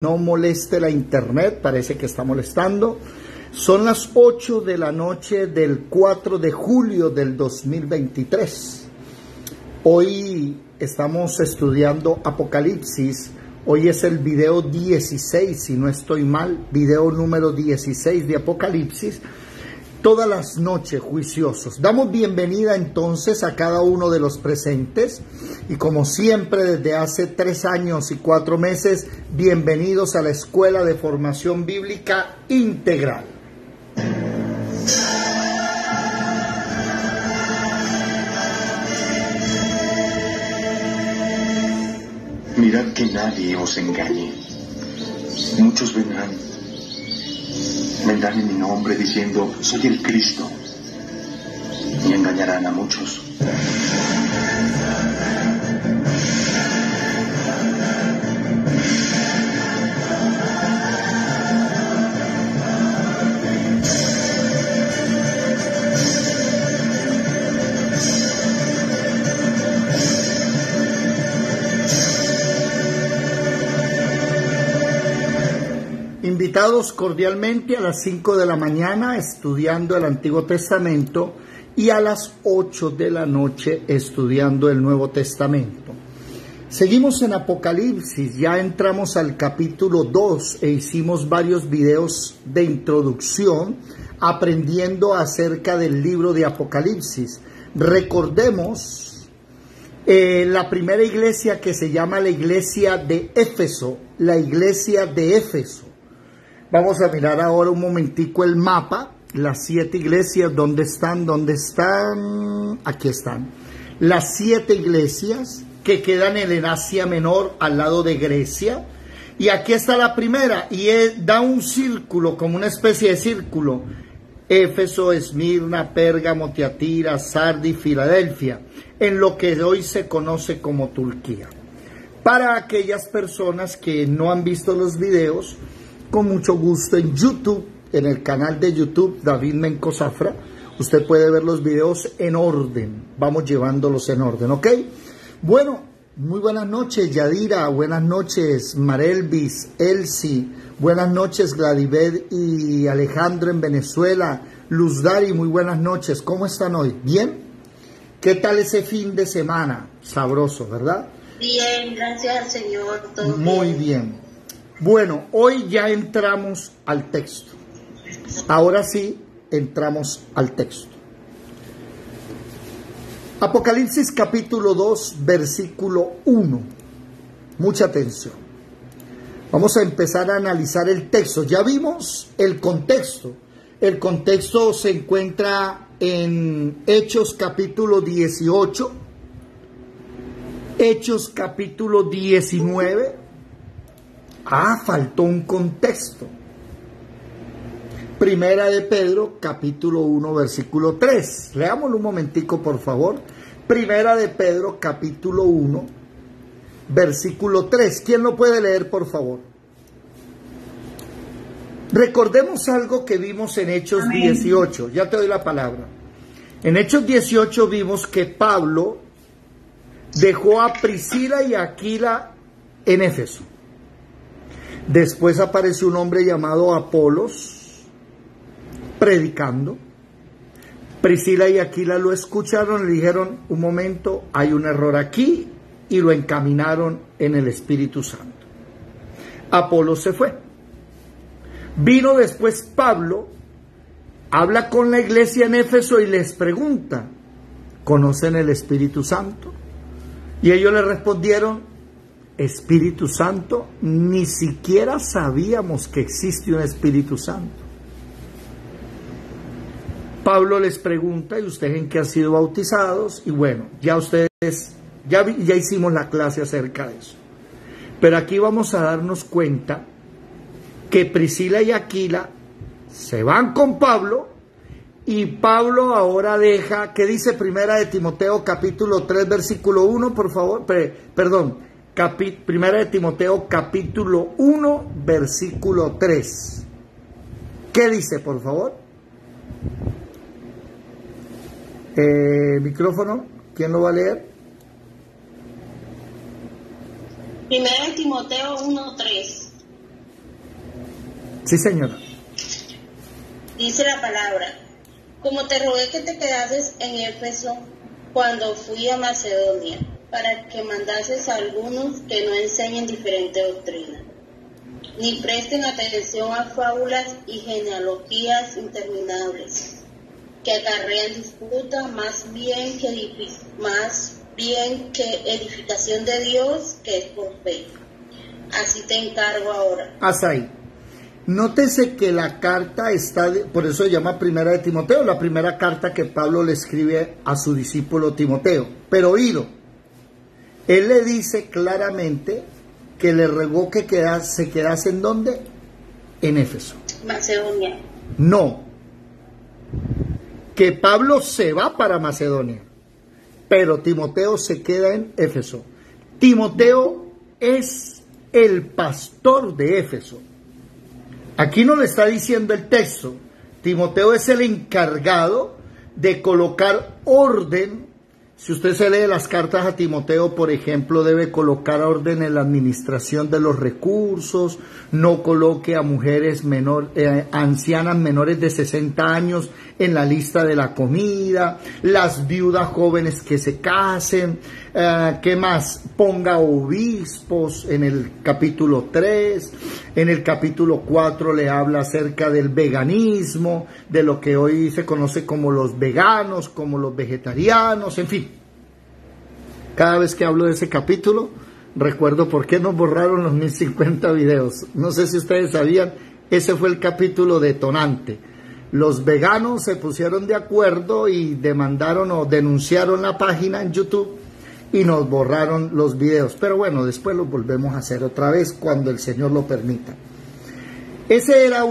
No moleste la internet, parece que está molestando. Son las 8 de la noche del 4 de julio del 2023. Hoy estamos estudiando Apocalipsis. Hoy es el video 16, si no estoy mal, video número 16 de Apocalipsis. Todas las noches, juiciosos. Damos bienvenida entonces a cada uno de los presentes y como siempre desde hace 3 años y 4 meses, bienvenidos a la Escuela de Formación Bíblica Integral. Mirad que nadie os engañe. Muchos vendrán en mi nombre diciendo, soy el Cristo, y engañarán a muchos. Invitados cordialmente a las 5 de la mañana estudiando el Antiguo Testamento y a las 8 de la noche estudiando el Nuevo Testamento. Seguimos en Apocalipsis, ya entramos al capítulo 2 e hicimos varios videos de introducción aprendiendo acerca del libro de Apocalipsis. Recordemos la primera iglesia que se llama la iglesia de Éfeso, la iglesia de Éfeso. Vamos a mirar ahora un momentico el mapa, las 7 iglesias, ¿dónde están? ¿Dónde están? Aquí están. Las 7 iglesias que quedan en el Asia Menor, al lado de Grecia. Y aquí está la primera, y da un círculo, como una especie de círculo. Éfeso, Esmirna, Pérgamo, Tiatira, Sardis, Filadelfia, en lo que hoy se conoce como Turquía. Para aquellas personas que no han visto los videos, con mucho gusto en YouTube, en el canal de YouTube David Menco Zafra, usted puede ver los videos en orden, vamos llevándolos en orden, ¿ok? Bueno, muy buenas noches Yadira, buenas noches Marelvis, Elsie, buenas noches Gladibet y Alejandro en Venezuela, Luz Dari, muy buenas noches, ¿cómo están hoy? ¿Bien? ¿Qué tal ese fin de semana? Sabroso, ¿verdad? Bien, gracias al Señor, todo muy bien. Bueno, hoy ya entramos al texto. Ahora sí, entramos al texto. Apocalipsis capítulo 2, versículo 1. Mucha atención. Vamos a empezar a analizar el texto. Ya vimos el contexto. El contexto se encuentra en Hechos capítulo 18, Hechos capítulo 19. Faltó un contexto. Primera de Pedro, capítulo 1, versículo 3. Leámoslo un momentico, por favor. Primera de Pedro, capítulo 1, versículo 3. ¿Quién lo puede leer, por favor? Recordemos algo que vimos en Hechos 18. Ya te doy la palabra. En Hechos 18 vimos que Pablo dejó a Priscila y a Aquila en Éfeso. Después apareció un hombre llamado Apolos predicando. Priscila y Aquila lo escucharon y le dijeron, un momento, hay un error aquí, y lo encaminaron en el Espíritu Santo. Apolos se fue. Vino después Pablo, habla con la iglesia en Éfeso y les pregunta, ¿conocen el Espíritu Santo? Y ellos le respondieron, Espíritu Santo, ni siquiera sabíamos que existe un Espíritu Santo. Pablo les pregunta, ¿y ustedes en qué han sido bautizados? Y bueno, ya ustedes, ya hicimos la clase acerca de eso. Pero aquí vamos a darnos cuenta que Priscila y Aquila se van con Pablo y Pablo ahora deja, ¿qué dice Primera de Timoteo capítulo 3 versículo 1, por favor? Primera de Timoteo capítulo 1 versículo 3. ¿Qué dice, por favor? Micrófono, ¿quién lo va a leer? Primera de Timoteo 1:3. Sí, señora. Dice la palabra: como te rogué que te quedases en Éfeso cuando fui a Macedonia, para que mandases a algunos que no enseñen diferente doctrina, ni presten atención a fábulas y genealogías interminables, que acarrean disputa más bien que edificación de Dios, que es por fe. Así te encargo ahora. Hasta ahí. Nótese que la carta está, por eso se llama Primera de Timoteo, la primera carta que Pablo le escribe a su discípulo Timoteo. Pero oído, él le dice claramente que le rogó que se quedase ¿en dónde? En Éfeso. Macedonia. No, que Pablo se va para Macedonia, pero Timoteo se queda en Éfeso. Timoteo es el pastor de Éfeso. Aquí no le está diciendo el texto. Timoteo es el encargado de colocar orden. Si usted se lee las cartas a Timoteo, por ejemplo, debe colocar orden en la administración de los recursos, no coloque a mujeres ancianas menores de 60 años en la lista de la comida, las viudas jóvenes que se casen, ¿qué más? Ponga obispos en el capítulo 3, en el capítulo 4 le habla acerca del veganismo, de lo que hoy se conoce como los veganos, como los vegetarianos, en fin. Cada vez que hablo de ese capítulo, recuerdo por qué nos borraron los 1050 videos. No sé si ustedes sabían, ese fue el capítulo detonante. Los veganos se pusieron de acuerdo y demandaron o denunciaron la página en YouTube y nos borraron los videos. Pero bueno, después los volvemos a hacer otra vez cuando el Señor lo permita. Ese era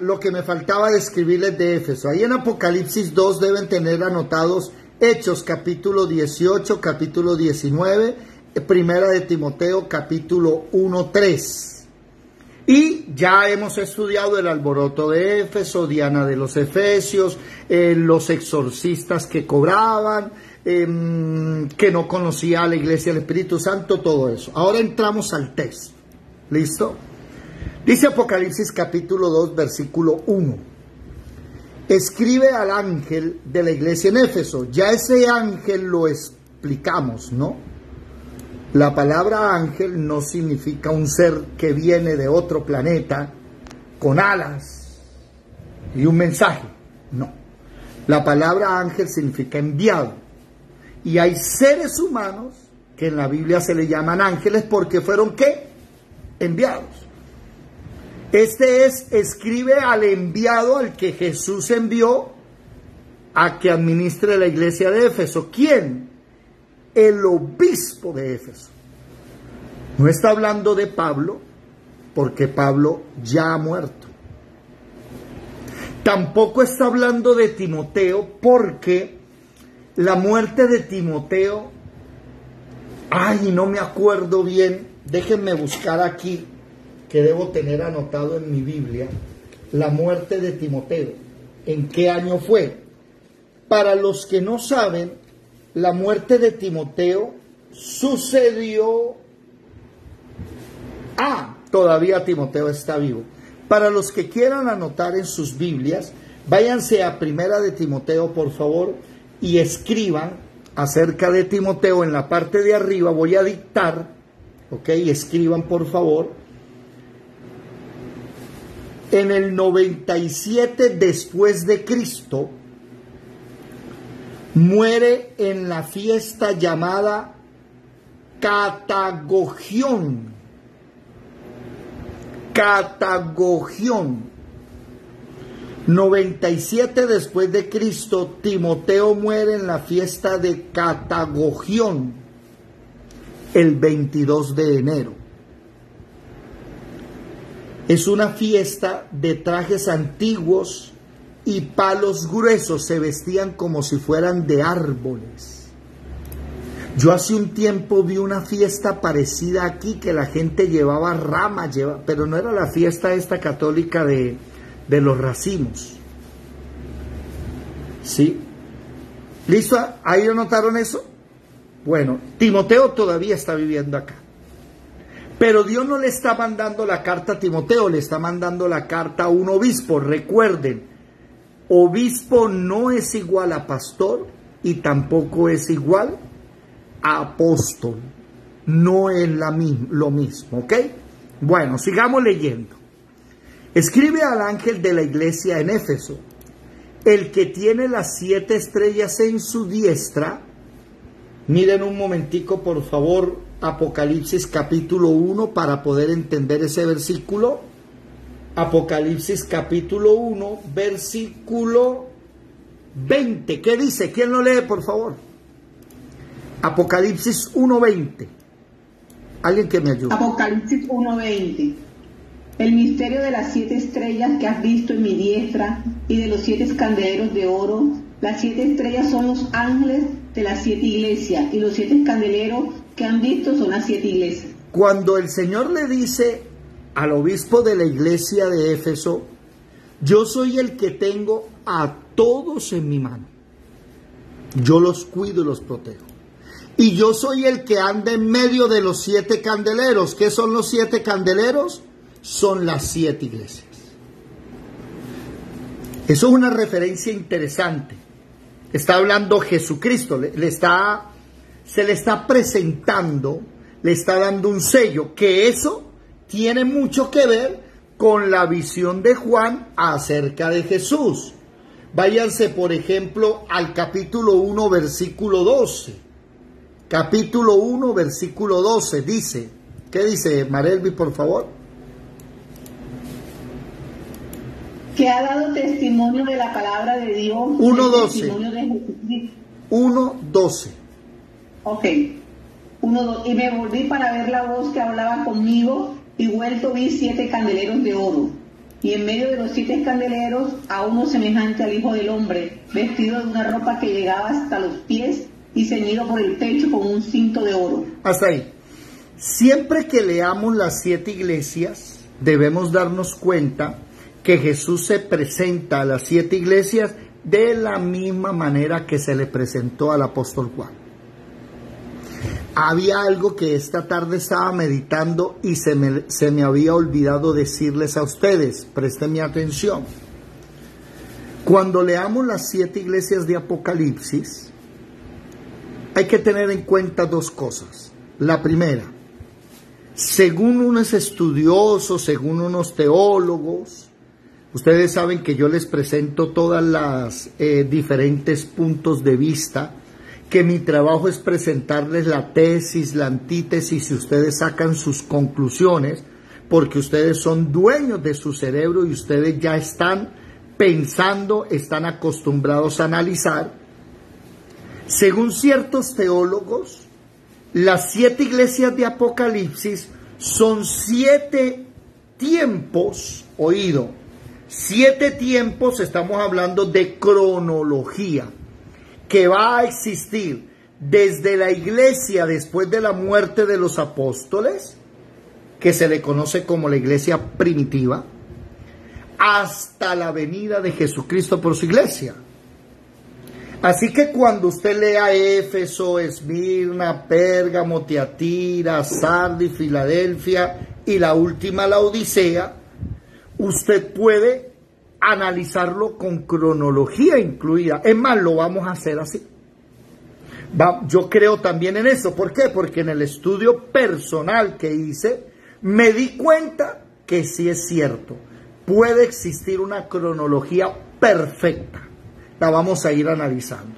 lo que me faltaba describirles de Éfeso. Ahí en Apocalipsis 2 deben tener anotados Hechos capítulo 18, capítulo 19, Primera de Timoteo capítulo 1, 3. Y ya hemos estudiado el alboroto de Éfeso, Diana de los Efesios, los exorcistas que cobraban, que no conocía a la iglesia del Espíritu Santo, todo eso. Ahora entramos al texto. ¿Listo? Dice Apocalipsis capítulo 2, versículo 1. Escribe al ángel de la iglesia en Éfeso. Ya ese ángel lo explicamos, ¿no? La palabra ángel no significa un ser que viene de otro planeta con alas y un mensaje. No. La palabra ángel significa enviado. Y hay seres humanos que en la Biblia se le llaman ángeles porque fueron ¿qué? Enviados. Escribe al enviado al que Jesús envió a que administre la iglesia de Éfeso. ¿Quién? El obispo de Éfeso. No está hablando de Pablo, porque Pablo ya ha muerto. Tampoco está hablando de Timoteo, porque la muerte de Timoteo, no me acuerdo bien, déjenme buscar aquí, que debo tener anotado en mi Biblia, la muerte de Timoteo. ¿En qué año fue? Para los que no saben, la muerte de Timoteo sucedió... todavía Timoteo está vivo. Para los que quieran anotar en sus Biblias, váyanse a Primera de Timoteo, por favor, y escriban acerca de Timoteo en la parte de arriba. Voy a dictar, ¿ok? Escriban, por favor. En el 97 después de Cristo, muere en la fiesta llamada Catagogión. 97 después de Cristo, Timoteo muere en la fiesta de Catagogión, el 22 de enero. Es una fiesta de trajes antiguos y palos gruesos, se vestían como si fueran de árboles. Yo hace un tiempo vi una fiesta parecida aquí, que la gente llevaba ramas, pero no era la fiesta esta católica de los racimos. ¿Sí? ¿Listo? ¿Ahí notaron eso? Bueno, Timoteo todavía está viviendo acá. Pero Dios no le está mandando la carta a Timoteo, le está mandando la carta a un obispo. Recuerden, obispo no es igual a pastor y tampoco es igual a apóstol. No es lo mismo, ¿ok? Bueno, sigamos leyendo. Escribe al ángel de la iglesia en Éfeso, el que tiene las 7 estrellas en su diestra. Miren un momentico, por favor, Apocalipsis capítulo 1 para poder entender ese versículo. Apocalipsis capítulo 1, versículo 20. ¿Qué dice? ¿Quién lo lee, por favor? Apocalipsis 1:20. Alguien que me ayude. Apocalipsis 1:20. El misterio de las 7 estrellas que has visto en mi diestra y de los 7 candeleros de oro. Las 7 estrellas son los ángeles de las 7 iglesias y los 7 candeleros que han visto son las 7 iglesias. Cuando el Señor le dice al obispo de la iglesia de Éfeso, yo soy el que tengo a todos en mi mano. Yo los cuido y los protejo. Y yo soy el que anda en medio de los 7 candeleros. ¿Qué son los 7 candeleros? Son las 7 iglesias. Eso es una referencia interesante. Está hablando Jesucristo, se le está presentando, le está dando un sello, que eso tiene mucho que ver con la visión de Juan acerca de Jesús. Váyanse, por ejemplo, al capítulo 1, versículo 12. Capítulo 1, versículo 12, dice, ¿qué dice, Marelvi, por favor? Que ha dado testimonio de la palabra de Dios. 1:12. 1:12. Ok. 1:12. Y me volví para ver la voz que hablaba conmigo, y vuelto vi 7 candeleros de oro. Y en medio de los 7 candeleros, a uno semejante al Hijo del Hombre, vestido de una ropa que llegaba hasta los pies y ceñido por el pecho con un cinto de oro. Hasta ahí. Siempre que leamos las 7 iglesias, debemos darnos cuenta que Jesús se presenta a las 7 iglesias de la misma manera que se le presentó al apóstol Juan. Había algo que esta tarde estaba meditando y se me había olvidado decirles a ustedes. Presten atención. Cuando leamos las 7 iglesias de Apocalipsis, hay que tener en cuenta 2 cosas. La primera, según unos estudiosos, según unos teólogos, ustedes saben que yo les presento todas las diferentes puntos de vista, que mi trabajo es presentarles la tesis, la antítesis, y ustedes sacan sus conclusiones, porque ustedes son dueños de su cerebro y ustedes ya están pensando, están acostumbrados a analizar. Según ciertos teólogos, las 7 iglesias de Apocalipsis son 7 tiempos, oído, 7 tiempos, estamos hablando de cronología, que va a existir desde la iglesia después de la muerte de los apóstoles, que se le conoce como la iglesia primitiva, hasta la venida de Jesucristo por su iglesia. Así que cuando usted lea Éfeso, Esmirna, Pérgamo, Tiatira, Sardis, Filadelfia y la última, la Odisea, usted puede analizarlo con cronología incluida. Es más, lo vamos a hacer así. Yo creo también en eso. ¿Por qué? Porque en el estudio personal que hice, me di cuenta que sí es cierto. Puede existir una cronología perfecta. La vamos a ir analizando.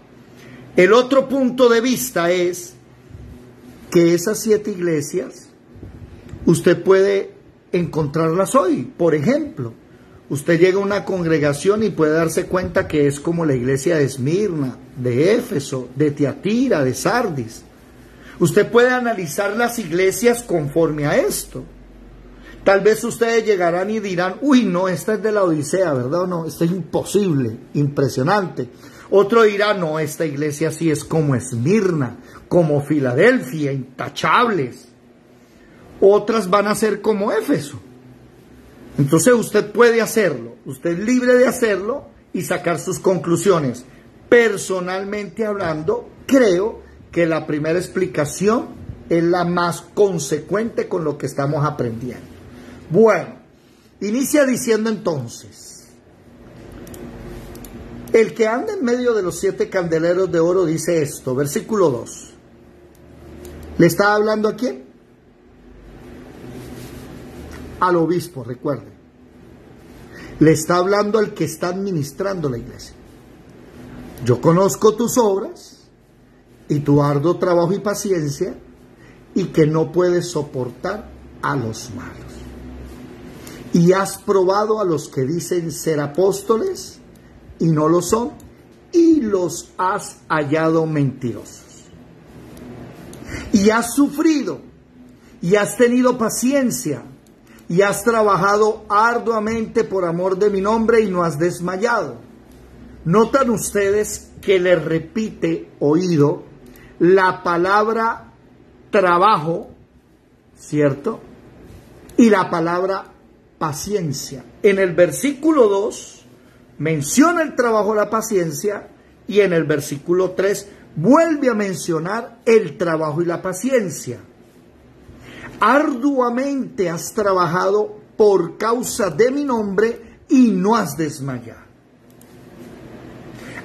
El otro punto de vista es que esas 7 iglesias, usted puede encontrarlas hoy. Por ejemplo, usted llega a una congregación y puede darse cuenta que es como la iglesia de Esmirna, de Éfeso, de Tiatira, de Sardis. Usted puede analizar las iglesias conforme a esto. Tal vez ustedes llegarán y dirán, uy, no, esta es de la Odisea, ¿verdad o no? Esto es imposible, impresionante. Otro dirá, no, esta iglesia sí es como Esmirna, como Filadelfia, intachables. Otras van a ser como Éfeso. Entonces usted puede hacerlo, usted es libre de hacerlo y sacar sus conclusiones. Personalmente hablando, creo que la primera explicación es la más consecuente con lo que estamos aprendiendo. Bueno, inicia diciendo entonces: el que anda en medio de los 7 candeleros de oro dice esto, versículo 2. ¿Le está hablando a quién? Al obispo, recuerde. Le está hablando al que está administrando la iglesia. Yo conozco tus obras y tu arduo trabajo y paciencia, y que no puedes soportar a los malos. Y has probado a los que dicen ser apóstoles y no lo son, y los has hallado mentirosos. Y has sufrido, y has tenido paciencia, y has trabajado arduamente por amor de mi nombre y no has desmayado. ¿Notan ustedes que le repite oído la palabra trabajo, cierto? Y la palabra paciencia. En el versículo 2 menciona el trabajo, la paciencia, y en el versículo 3 vuelve a mencionar el trabajo y la paciencia. Arduamente has trabajado por causa de mi nombre y no has desmayado.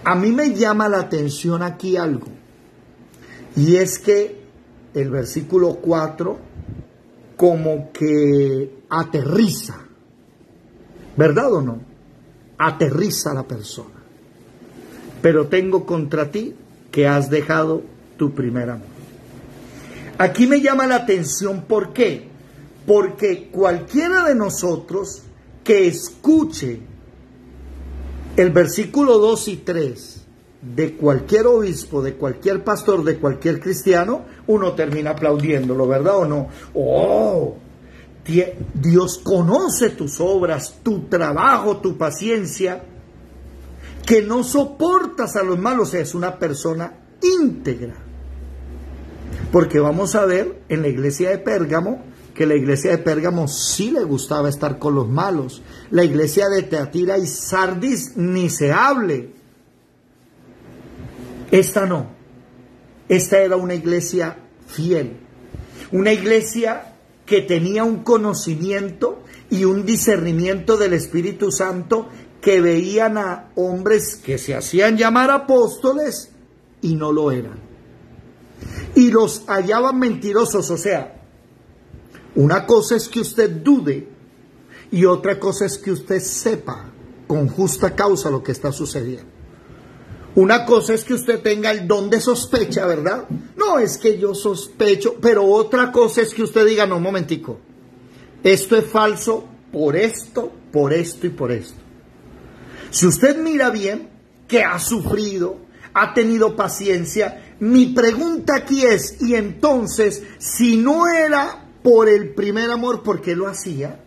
A mí me llama la atención aquí algo, y es que el versículo 4 como que aterriza, ¿verdad o no? Aterriza a la persona. Pero tengo contra ti que has dejado tu primer amor. Aquí me llama la atención, ¿por qué? Porque cualquiera de nosotros que escuche el versículo 2 y 3 de cualquier obispo, de cualquier pastor, de cualquier cristiano, uno termina aplaudiéndolo, ¿verdad o no? ¡Oh! Dios conoce tus obras, tu trabajo, tu paciencia, que no soportas a los malos, es una persona íntegra. Porque vamos a ver en la iglesia de Pérgamo, que la iglesia de Pérgamo sí le gustaba estar con los malos. La iglesia de Teatira y Sardis ni se hable. Esta no. Esta era una iglesia fiel. Una iglesia que tenía un conocimiento y un discernimiento del Espíritu Santo, que veían a hombres que se hacían llamar apóstoles y no lo eran. Y los hallaban mentirosos. O sea, una cosa es que usted dude y otra cosa es que usted sepa con justa causa lo que está sucediendo. Una cosa es que usted tenga el don de sospecha, ¿verdad? No, es que yo sospecho, pero otra cosa es que usted diga, no, un momentico, esto es falso por esto y por esto. Si usted mira bien, que ha sufrido, ha tenido paciencia, mi pregunta aquí es, y entonces, si no era por el primer amor, ¿por qué lo hacía?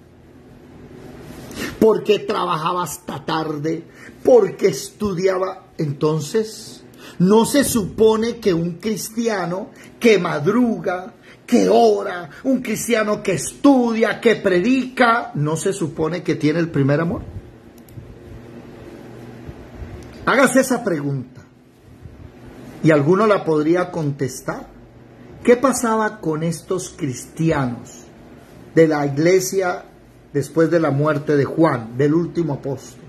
Porque trabajaba hasta tarde, porque estudiaba. Entonces, ¿no se supone que un cristiano que madruga, que ora, un cristiano que estudia, que predica, no se supone que tiene el primer amor? Hágase esa pregunta y alguno la podría contestar. ¿Qué pasaba con estos cristianos de la iglesia después de la muerte de Juan, del último apóstol?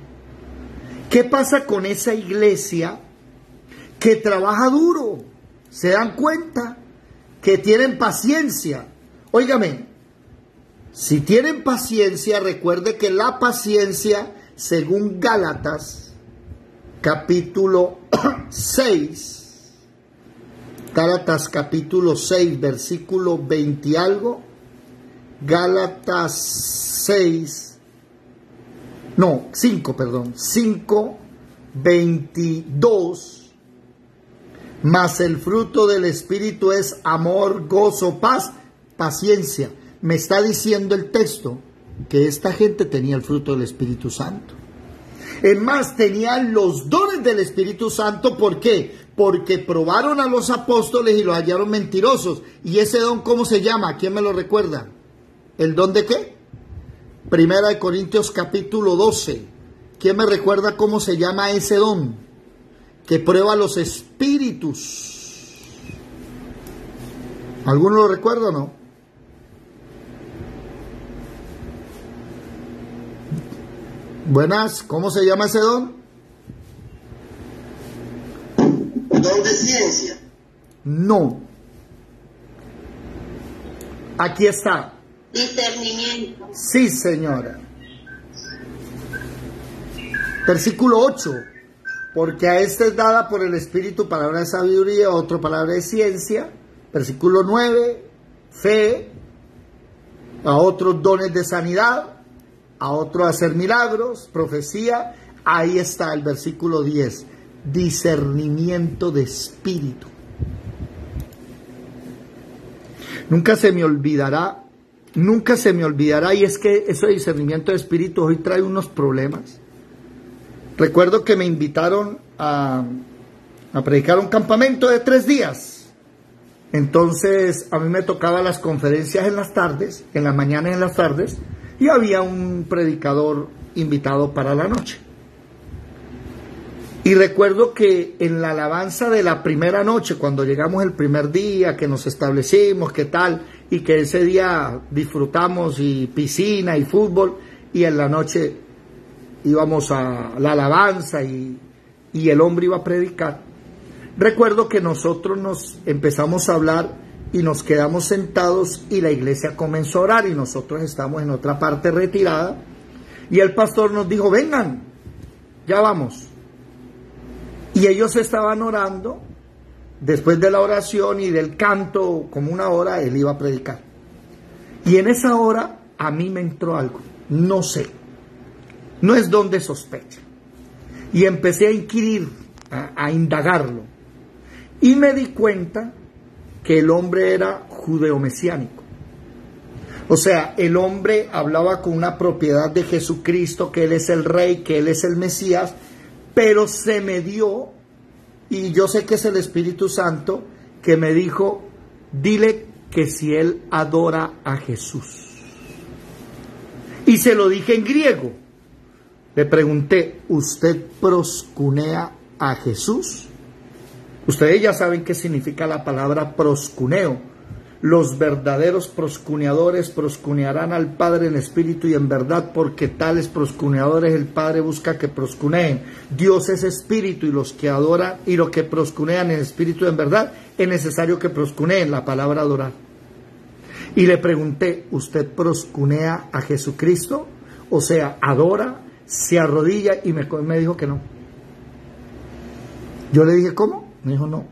¿Qué pasa con esa iglesia que trabaja duro? ¿Se dan cuenta? Que tienen paciencia. Óigame, si tienen paciencia, recuerde que la paciencia, según Gálatas, capítulo 6, Gálatas capítulo 6, versículo 20 y algo, Gálatas 5, 22, mas el fruto del Espíritu es amor, gozo, paz, paciencia. Me está diciendo el texto que esta gente tenía el fruto del Espíritu Santo. Es más, tenían los dones del Espíritu Santo. ¿Por qué? Porque probaron a los apóstoles y los hallaron mentirosos. ¿Y ese don cómo se llama? ¿Quién me lo recuerda? ¿El don de qué? Primera de Corintios capítulo 12. ¿Quién me recuerda cómo se llama ese don? Que prueba los espíritus. ¿Alguno lo recuerda o no? Buenas, ¿cómo se llama ese don? Don de ciencia. No. Aquí está. Discernimiento. Sí, señora. Versículo 8. Porque a este es dada por el Espíritu palabra de sabiduría, otro palabra de ciencia. Versículo 9. Fe. A otros dones de sanidad. A otro hacer milagros. Profecía. Ahí está el versículo 10. Discernimiento de espíritu. Nunca se me olvidará, y es que ese discernimiento de espíritu hoy trae unos problemas. Recuerdo que me invitaron a predicar un campamento de 3 días. Entonces a mí me tocaba las conferencias en las tardes, en la mañana y en las tardes, y había un predicador invitado para la noche. Y recuerdo que en la alabanza de la primera noche, cuando llegamos el primer día, que nos establecimos, qué tal, y que ese día disfrutamos y piscina y fútbol, y en la noche íbamos a la alabanza y el hombre iba a predicar. Recuerdo que nosotros nos empezamos a hablar y nos quedamos sentados y la iglesia comenzó a orar y nosotros estamos en otra parte retirada y el pastor nos dijo, vengan, ya vamos. Y ellos estaban orando, después de la oración y del canto, como 1 hora, él iba a predicar. Y en esa hora a mí me entró algo, no sé, no es donde sospecha. Y empecé a inquirir, a indagarlo. Y me di cuenta que el hombre era judeomesiánico. O sea, el hombre hablaba con una propiedad de Jesucristo, que Él es el Rey, que Él es el Mesías, pero se me dio, y yo sé que es el Espíritu Santo, que me dijo, dile que si él adora a Jesús. Y se lo dije en griego. Le pregunté, ¿usted proscunea a Jesús? Ustedes ya saben qué significa la palabra proscuneo. Los verdaderos proscuneadores proscunearán al Padre en espíritu y en verdad, porque tales proscuneadores el Padre busca que proscuneen. Dios es espíritu y los que adoran y los que proscunean en espíritu y en verdad, es necesario que proscuneen, la palabra adorar. Y le pregunté, ¿usted proscunea a Jesucristo? O sea, adora, se arrodilla, y me dijo que no. Yo le dije, ¿cómo? Me dijo, no.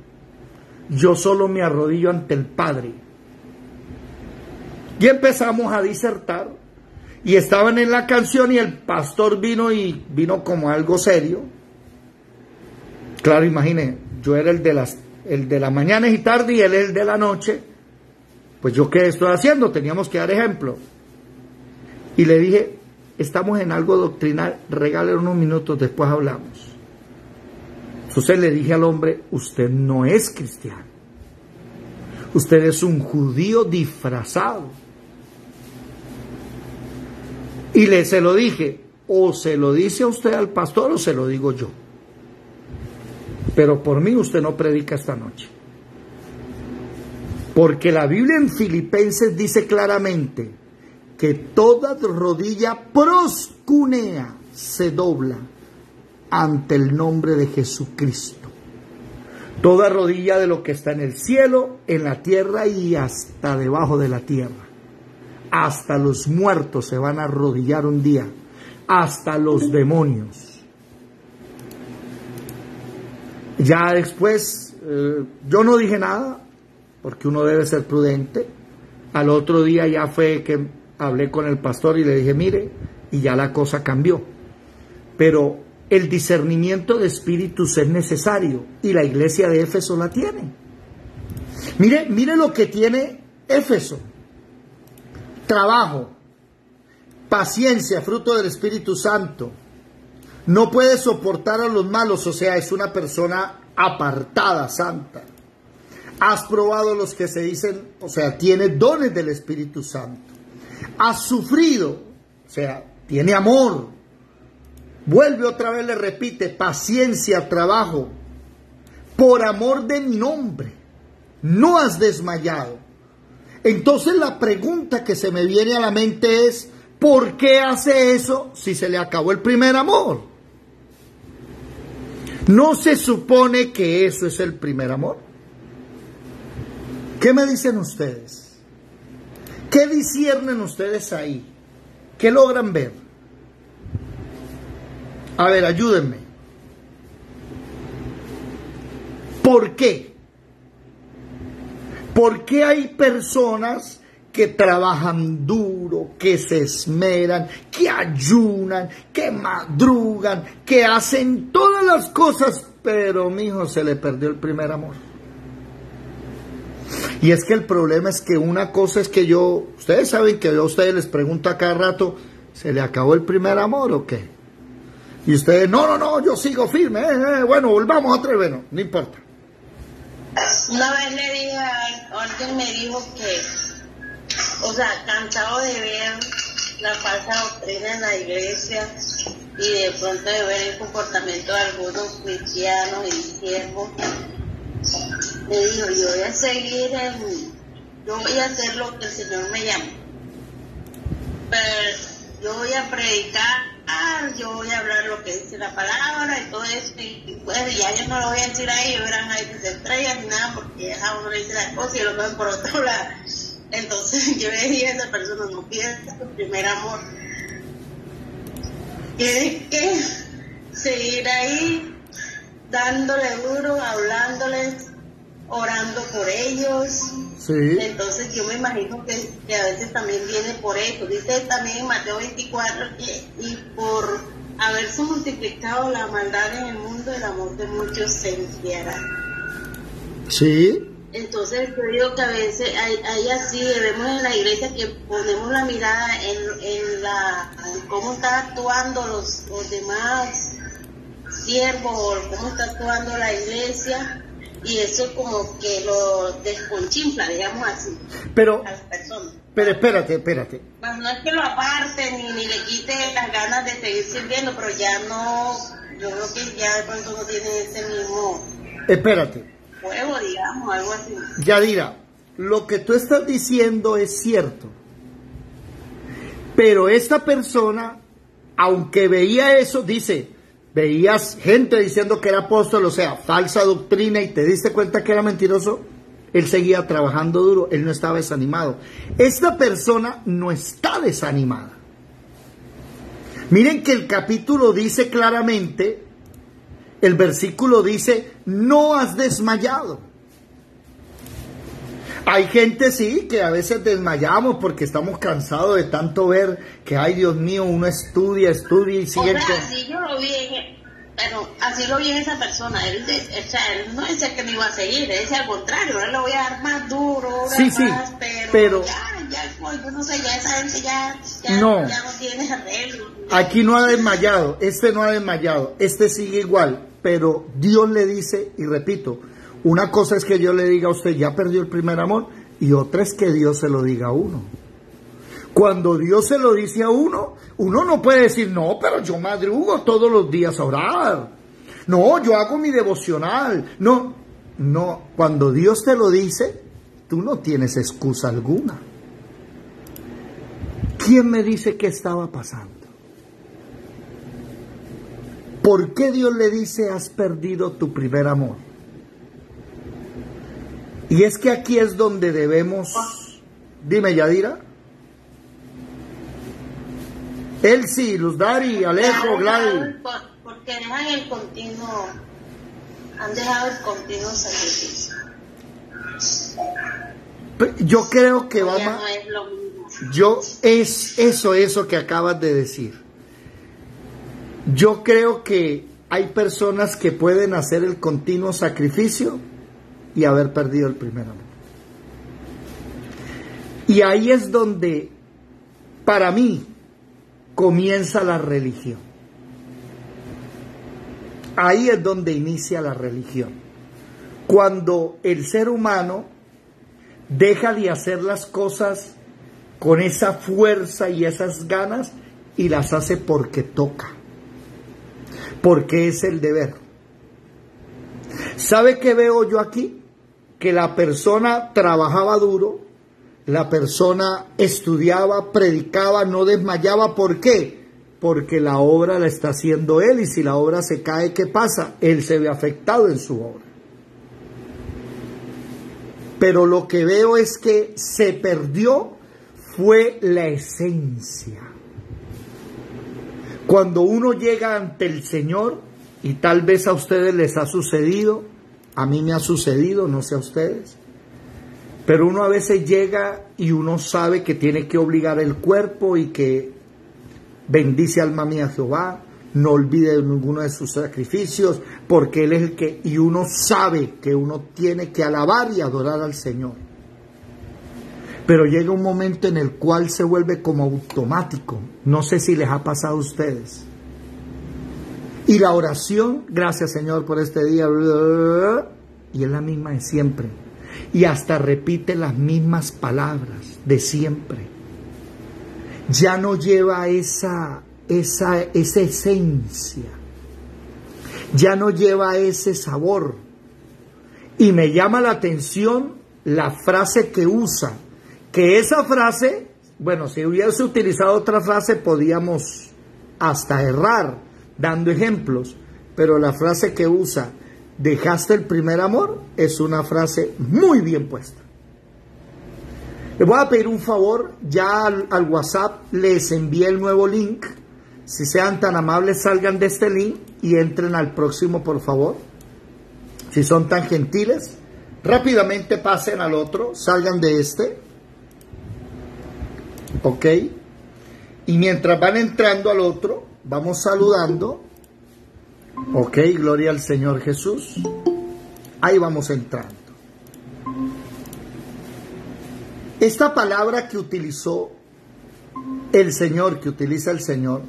Yo solo me arrodillo ante el Padre. Y empezamos a disertar, y estaban en la canción, y el pastor vino como algo serio. Claro, imagine, yo era el de la mañana y tarde, y él el de la noche. Pues yo, ¿qué estoy haciendo? Teníamos que dar ejemplo. Y le dije, estamos en algo doctrinal, regálale unos minutos, después hablamos. Entonces le dije al hombre, usted no es cristiano. Usted es un judío disfrazado. Y se lo dije, o se lo dice a usted al pastor o se lo digo yo. Pero por mí usted no predica esta noche. Porque la Biblia en Filipenses dice claramente que toda rodilla proscunea, se dobla ante el nombre de Jesucristo. Toda rodilla de lo que está en el cielo, en la tierra y hasta debajo de la tierra. Hasta los muertos se van a arrodillar un día. Hasta los demonios. Ya después, yo no dije nada, porque uno debe ser prudente. Al otro día ya fue que hablé con el pastor y le dije, mire, y ya la cosa cambió. Pero el discernimiento de espíritus es necesario y la iglesia de Éfeso la tiene. Mire lo que tiene Éfeso. Trabajo, paciencia, fruto del Espíritu Santo. No puede soportar a los malos, o sea, es una persona apartada, santa. Has probado los que se dicen, o sea, tiene dones del Espíritu Santo. Has sufrido, o sea, tiene amor. Vuelve otra vez, le repite, paciencia, trabajo. Por amor de mi nombre, no has desmayado. Entonces la pregunta que se me viene a la mente es, ¿por qué hace eso si se le acabó el primer amor? ¿No se supone que eso es el primer amor? ¿Qué me dicen ustedes? ¿Qué disciernen ustedes ahí? ¿Qué logran ver? A ver, ayúdenme. ¿Por qué? ¿Por qué hay personas que trabajan duro, que se esmeran, que ayunan, que madrugan, que hacen todas las cosas, pero mijo, se le perdió el primer amor? Y es que el problema es que una cosa es que ustedes saben que yo a ustedes les pregunto a cada rato, ¿se le acabó el primer amor o qué? Y ustedes, no, yo sigo firme, bueno, volvamos otra vez, bueno, no importa. Una vez le dije alguien me dijo que, o sea, cansado de ver la falsa doctrina en la iglesia y de pronto de ver el comportamiento de algunos cristianos y siervos, me dijo, yo voy a hacer lo que el Señor me llama, pero yo voy a predicar, yo voy a hablar lo que dice la palabra y todo eso, y pues ya yo no lo voy a decir ahí, verán ahí que se estrellan ni nada, porque a uno le dice las cosas y lo ven por otro lado. Entonces yo le dije a esa persona, no pierdas tu primer amor, tienes que seguir ahí dándole duro, hablándoles, orando por ellos. Sí. Entonces yo me imagino que a veces también viene por eso. Dice también en Mateo 24 que y por haberse multiplicado la maldad en el mundo, el amor de muchos se enfriará. Sí. Entonces yo digo que a veces hay así, vemos en la iglesia que ponemos la mirada en cómo está actuando los demás siervos, cómo está actuando la iglesia, y eso como que lo desconchimpla, digamos así, pero, a las personas. Pero espérate. Pues no es que lo aparte ni le quite las ganas de seguir sirviendo, pero ya no, yo creo que ya de pronto no tiene ese mismo Espérate. fuego, digamos, algo así. Yadira, lo que tú estás diciendo es cierto, pero esta persona, aunque veía eso, veías gente diciendo que era apóstol, o sea, falsa doctrina, y te diste cuenta que era mentiroso, él seguía trabajando duro, él no estaba desanimado. Esta persona no está desanimada. Miren que el capítulo dice claramente, el versículo dice, no has desmayado. Hay gente, sí, que a veces desmayamos porque estamos cansados de tanto ver que, ay Dios mío, uno estudia y sigue. O sea, así yo lo vi, así lo vi en esa persona. Él no decía que me iba a seguir, él decía al contrario, él lo voy a dar más duro, más, pero ya, yo no sé, ya esa gente ya no tiene arreglo. Aquí no ha desmayado, no ha desmayado, sigue igual, pero Dios le dice, y repito, una cosa es que yo le diga a usted, ya perdió el primer amor, y otra es que Dios se lo diga a uno. Cuando Dios se lo dice a uno, uno no puede decir, no, pero yo madrugo todos los días a orar. No, yo hago mi devocional. No, cuando Dios te lo dice, tú no tienes excusa alguna. ¿Quién me dice qué estaba pasando? ¿Por qué Dios le dice, has perdido tu primer amor? Y es que aquí es donde debemos... Dime, Yadira. Elsie, Luz Dari, Alejo, Gladys. Porque dejan el continuo, han dejado el continuo sacrificio. Yo creo que vamos... No es lo mismo. Eso que acabas de decir. Yo creo que hay personas que pueden hacer el continuo sacrificio y haber perdido el primer amor. Y ahí es donde, para mí, comienza la religión. Ahí es donde inicia la religión. Cuando el ser humano deja de hacer las cosas con esa fuerza y esas ganas y las hace porque toca, porque es el deber. ¿Sabe qué veo yo aquí? Que la persona trabajaba duro, la persona estudiaba, predicaba, no desmayaba. ¿Por qué? Porque la obra la está haciendo él, y si la obra se cae, ¿qué pasa? Él se ve afectado en su obra. Pero lo que veo es que se perdió fue la esencia. Cuando uno llega ante el Señor, y tal vez a ustedes les ha sucedido, a mí me ha sucedido, no sé a ustedes, pero uno a veces llega y uno sabe que tiene que obligar el cuerpo y que bendice alma mía Jehová, no olvide ninguno de sus sacrificios, porque Él es el que, y uno sabe que uno tiene que alabar y adorar al Señor. Pero llega un momento en el cual se vuelve como automático. No sé si les ha pasado a ustedes. Y la oración, gracias Señor por este día, y es la misma de siempre. Y hasta repite las mismas palabras de siempre. Ya no lleva esa esencia. Ya no lleva ese sabor. Y me llama la atención la frase que usa. Que esa frase, bueno, si hubiese utilizado otra frase podíamos hasta errar dando ejemplos, pero la frase que usa, dejaste el primer amor, es una frase muy bien puesta. Les voy a pedir un favor, ya al WhatsApp les envié el nuevo link. Si sean tan amables, salgan de este link y entren al próximo, por favor. Si son tan gentiles, rápidamente pasen al otro, salgan de este. Ok, y mientras van entrando al otro, vamos saludando. Ok, gloria al Señor Jesús. Ahí vamos entrando. Esta palabra que utilizó el Señor, que utiliza el Señor,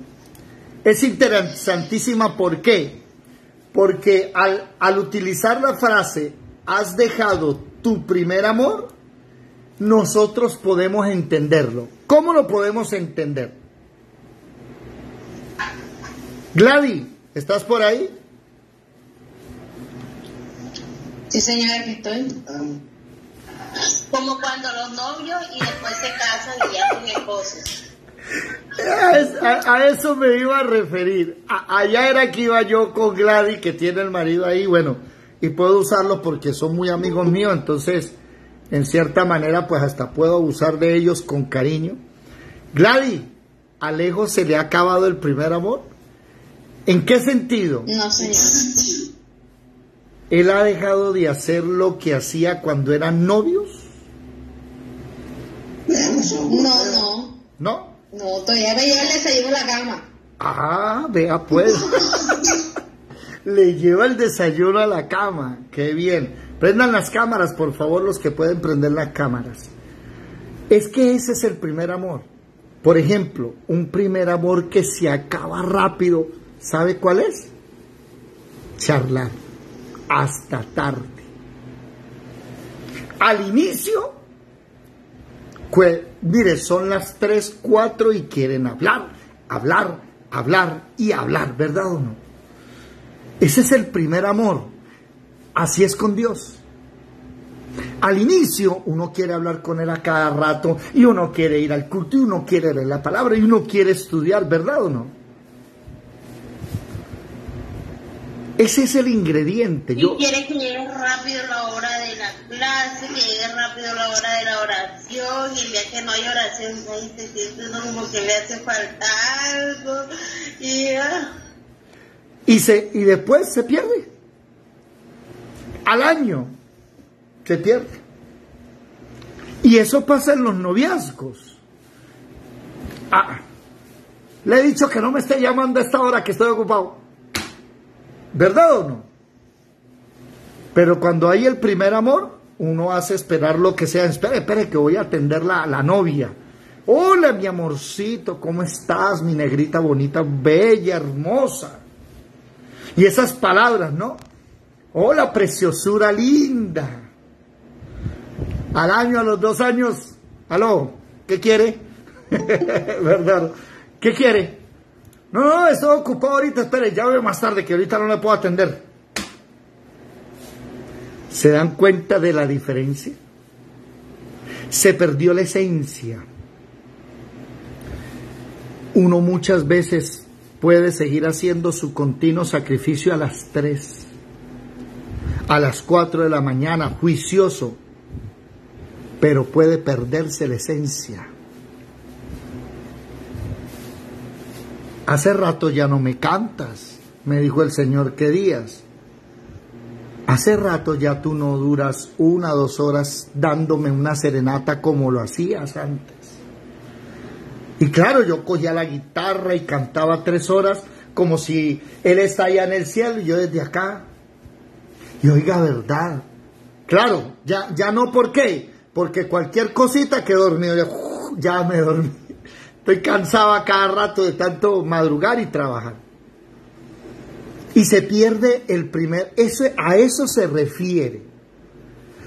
es interesantísima. ¿Por qué? Porque al utilizar la frase, has dejado tu primer amor, nosotros podemos entenderlo. ¿Cómo lo podemos entender? Gladys, ¿estás por ahí? Sí, señor, aquí estoy. Como cuando los novios y después se casan y ya son esposos. A eso me iba a referir. Allá era que iba yo con Gladys, que tiene el marido ahí, bueno, y puedo usarlos porque son muy amigos míos, entonces en cierta manera pues hasta puedo abusar de ellos con cariño. Gladys, ¿a Alejo se le ha acabado el primer amor? ¿En qué sentido? No, señor. ¿Él ha dejado de hacer lo que hacía cuando eran novios? No. ¿No? No, todavía me lleva el desayuno a la cama. Ah, vea pues. Le lleva el desayuno a la cama. Qué bien. Prendan las cámaras, por favor, los que pueden prender las cámaras. Es que ese es el primer amor. Por ejemplo, un primer amor que se acaba rápido. ¿Sabe cuál es? Charlar. Hasta tarde. Al inicio, mire, son las 3, 4 y quieren hablar, ¿verdad o no? Ese es el primer amor. Así es con Dios. Al inicio uno quiere hablar con Él a cada rato, y uno quiere ir al culto, y uno quiere leer la palabra, y uno quiere estudiar, ¿verdad o no? Ese es el ingrediente. Y quiere que llegue rápido la hora de la clase, que llegue rápido la hora de la oración, y el día que no hay oración, ahí se siente uno como que le hace falta algo, y después se pierde. Al año se pierde. Y eso pasa en los noviazgos. Le he dicho que no me esté llamando a esta hora, que estoy ocupado. ¿Verdad o no? Pero cuando hay el primer amor, uno hace esperar lo que sea. Espere que voy a atender la novia. Hola, mi amorcito, ¿cómo estás? Mi negrita bonita, bella, hermosa. Y esas palabras, ¿no? Hola, preciosura linda. Al año, a los 2 años, aló, ¿qué quiere? ¿Verdad? ¿Qué quiere? No, estoy ocupado ahorita, espere, ya veo más tarde, que ahorita no le puedo atender. ¿Se dan cuenta de la diferencia? Se perdió la esencia. Uno muchas veces puede seguir haciendo su continuo sacrificio a las 3, a las 4 de la mañana, juicioso, pero puede perderse la esencia. Hace rato ya no me cantas, me dijo el Señor, ¿qué días? Hace rato ya tú no duras 1 o 2 horas dándome una serenata como lo hacías antes. Y claro, yo cogía la guitarra y cantaba 3 horas como si Él está allá en el cielo y yo desde acá. Y oiga, verdad. Claro, ya no, ¿por qué? Porque cualquier cosita que he dormido, ya me dormí. Estoy cansado a cada rato de tanto madrugar y trabajar. Y se pierde el primer, a eso se refiere.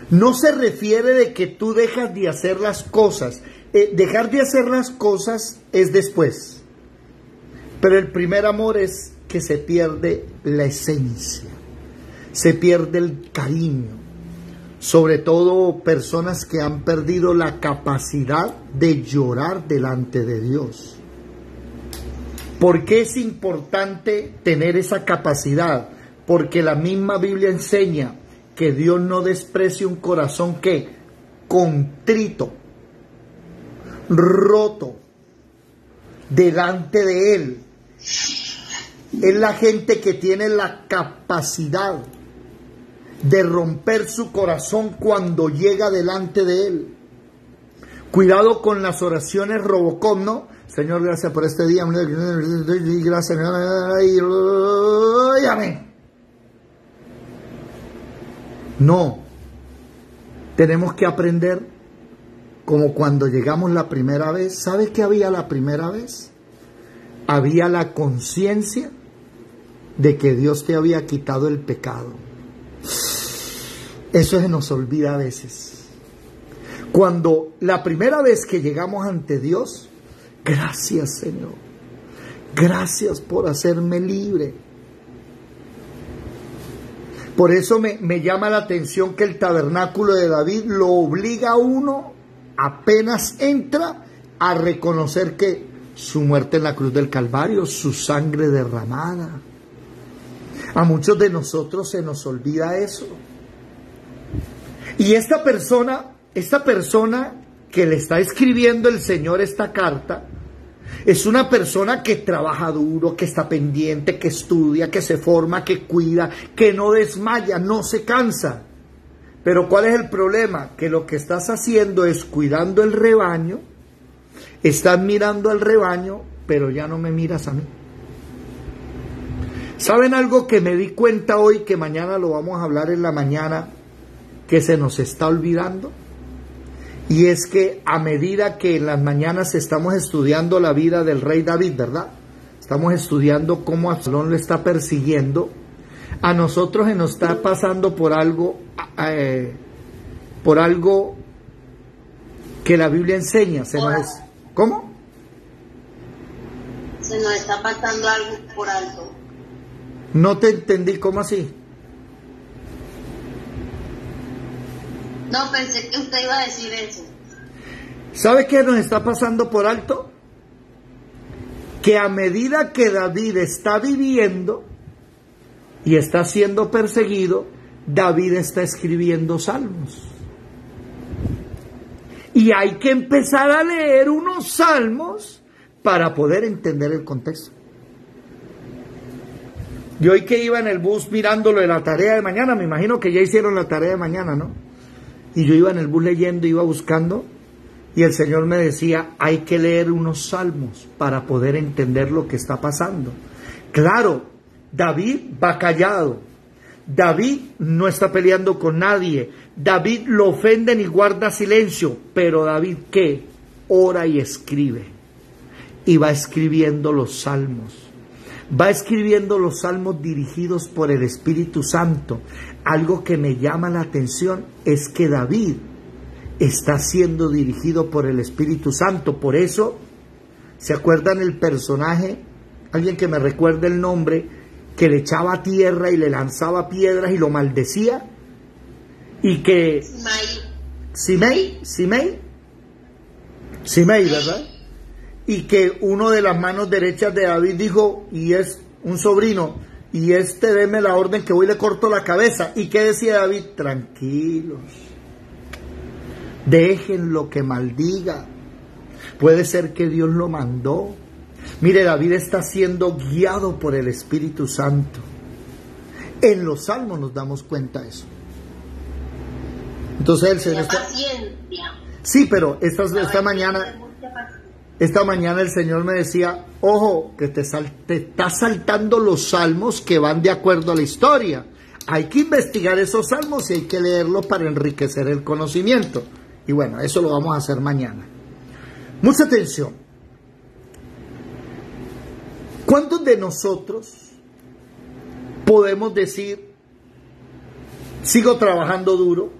No se refiere de que tú dejas de hacer las cosas. Dejar de hacer las cosas es después. Pero el primer amor es que se pierde la esencia. Se pierde el cariño. Sobre todo personas que han perdido la capacidad de llorar delante de Dios. ¿Por qué es importante tener esa capacidad? Porque la misma Biblia enseña que Dios no desprecia un corazón que contrito, roto, delante de Él. Es la gente que tiene la capacidad de romper su corazón cuando llega delante de Él. Cuidado con las oraciones Robocop, ¿no? Señor, gracias por este día. Gracias. Amén. No. Tenemos que aprender como cuando llegamos la primera vez. ¿Sabe qué había la primera vez? Había la conciencia de que Dios te había quitado el pecado. Eso se nos olvida a veces. Cuando la primera vez que llegamos ante Dios, gracias, Señor. Gracias por hacerme libre. Por eso me llama la atención que el tabernáculo de David lo obliga a uno, apenas entra, a reconocer que su muerte en la cruz del Calvario, su sangre derramada. A muchos de nosotros se nos olvida eso. Y esta persona que le está escribiendo el Señor esta carta, es una persona que trabaja duro, que está pendiente, que estudia, que se forma, que cuida, que no desmaya, no se cansa. Pero ¿cuál es el problema? Que lo que estás haciendo es cuidando el rebaño, estás mirando al rebaño, pero ya no me miras a mí. ¿Saben algo que me di cuenta hoy, que mañana lo vamos a hablar en la mañana, que se nos está olvidando? Y es que a medida que en las mañanas estamos estudiando la vida del rey David, ¿verdad? Estamos estudiando cómo Absalón lo está persiguiendo. A nosotros se nos está pasando por algo que la Biblia enseña. ¿Cómo? Se nos está pasando algo por alto. No te entendí, ¿cómo así? No, pensé que usted iba a decir eso. ¿Sabe qué nos está pasando por alto? Que a medida que David está viviendo y está siendo perseguido, David está escribiendo salmos. Y hay que empezar a leer unos salmos para poder entender el contexto. Yo hoy que iba en el bus mirándolo de la tarea de mañana, me imagino que ya hicieron la tarea de mañana, ¿no? Y yo iba en el bus leyendo, iba buscando, y el Señor me decía, hay que leer unos salmos para poder entender lo que está pasando. Claro, David va callado, David no está peleando con nadie, David lo ofenden y guarda silencio, pero David, ¿qué? Ora y escribe, y va escribiendo los salmos. Va escribiendo los salmos dirigidos por el Espíritu Santo. Algo que me llama la atención es que David está siendo dirigido por el Espíritu Santo. Por eso, ¿se acuerdan el personaje? Alguien que me recuerde el nombre, que le echaba tierra y le lanzaba piedras y lo maldecía. Y que... Simei. Simei, ¿verdad? Y que uno de las manos derechas de David dijo, y es un sobrino, y deme la orden que voy y le corto la cabeza. ¿Y qué decía David? Tranquilos, déjenlo que maldiga, puede ser que Dios lo mandó. Mire, David está siendo guiado por el Espíritu Santo. En los Salmos nos damos cuenta de eso. Entonces el Señor está... paciencia. Sí, pero esta mañana el Señor me decía, ojo, que te estás saltando los salmos que van de acuerdo a la historia. Hay que investigar esos salmos y hay que leerlos para enriquecer el conocimiento. Y bueno, eso lo vamos a hacer mañana. Mucha atención. ¿Cuántos de nosotros podemos decir, sigo trabajando duro?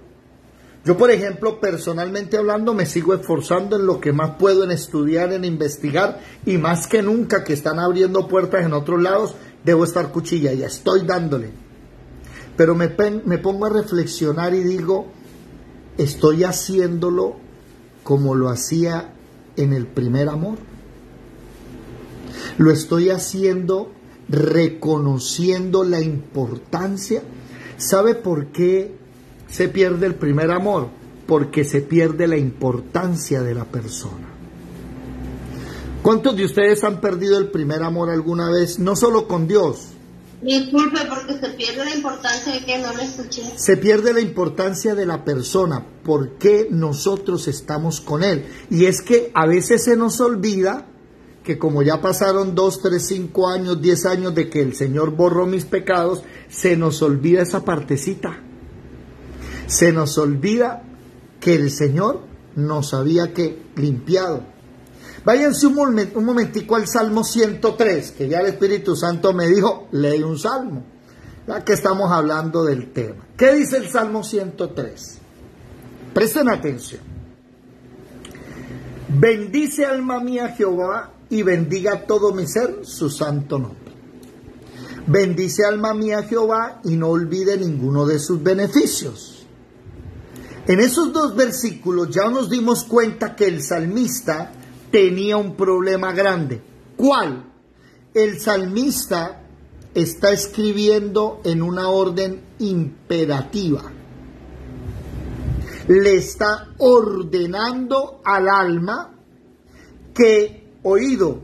Yo, por ejemplo, personalmente hablando, me sigo esforzando en lo que más puedo, en estudiar, en investigar, y más que nunca que están abriendo puertas en otros lados, debo estar cuchilla, ya estoy dándole. Pero me pongo a reflexionar y digo, ¿estoy haciéndolo como lo hacía en el primer amor? ¿Lo estoy haciendo reconociendo la importancia? ¿Sabe por qué se pierde el primer amor? Porque se pierde la importancia de la persona. ¿Cuántos de ustedes han perdido el primer amor alguna vez? No solo con Dios. Disculpe, porque se pierde la importancia de que no lo escuché. Se pierde la importancia de la persona, porque nosotros estamos con Él. Y es que a veces se nos olvida que como ya pasaron 2, 3, 5 años, 10 años de que el Señor borró mis pecados, se nos olvida esa partecita. Se nos olvida que el Señor nos había limpiado. Váyanse un momentico al Salmo 103, que ya el Espíritu Santo me dijo, lee un salmo, ya que estamos hablando del tema. ¿Qué dice el Salmo 103? Presten atención. Bendice alma mía Jehová, y bendiga todo mi ser su santo nombre. Bendice alma mía Jehová, y no olvide ninguno de sus beneficios. En esos dos versículos ya nos dimos cuenta que el salmista tenía un problema grande. ¿Cuál? El salmista está escribiendo en una orden imperativa. Le está ordenando al alma que, oído,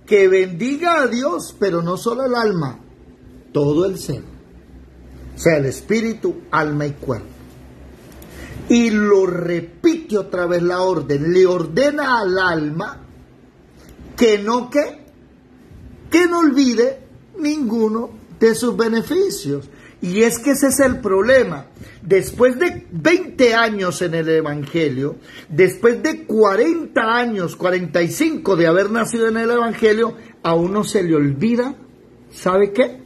que bendiga a Dios, pero no solo el alma, todo el ser. O sea, el espíritu, alma y cuerpo. Y lo repite otra vez la orden, le ordena al alma que no olvide ninguno de sus beneficios. Y es que ese es el problema. Después de 20 años en el Evangelio, después de 40 años, 45 de haber nacido en el Evangelio, a uno se le olvida, ¿sabe qué?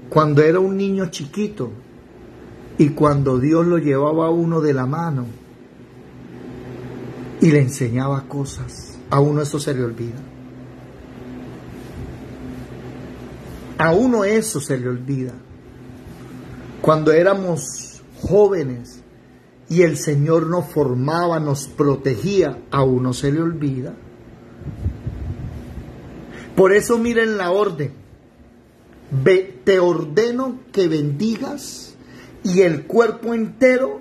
Cuando era un niño chiquito, y cuando Dios lo llevaba a uno de la mano y le enseñaba cosas, a uno eso se le olvida. A uno eso se le olvida. Cuando éramos jóvenes y el Señor nos formaba, nos protegía, a uno se le olvida. Por eso miren la orden. Te ordeno que bendigas y el cuerpo entero,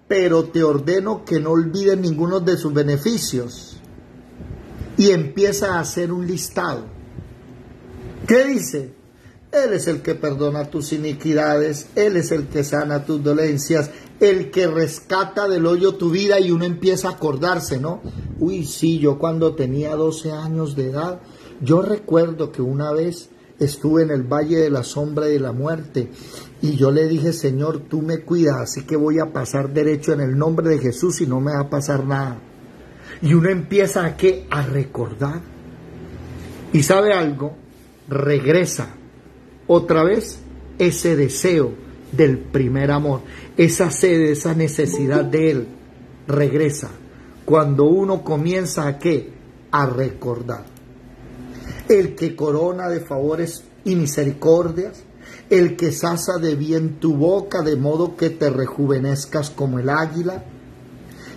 pero te ordeno que no olvides ninguno de sus beneficios. Y empieza a hacer un listado. ¿Qué dice? Él es el que perdona tus iniquidades, Él es el que sana tus dolencias, el que rescata del hoyo tu vida, y uno empieza a acordarse, ¿no? Uy, sí, yo cuando tenía 12 años de edad, yo recuerdo que una vez estuve en el valle de la sombra y de la muerte, y yo le dije, Señor, tú me cuidas, así que voy a pasar derecho en el nombre de Jesús y no me va a pasar nada. Y uno empieza a recordar. Y ¿sabe algo? Regresa otra vez ese deseo del primer amor, esa sed, esa necesidad de Él, regresa cuando uno comienza a recordar. El que corona de favores y misericordias, el que sacia de bien tu boca, de modo que te rejuvenezcas como el águila,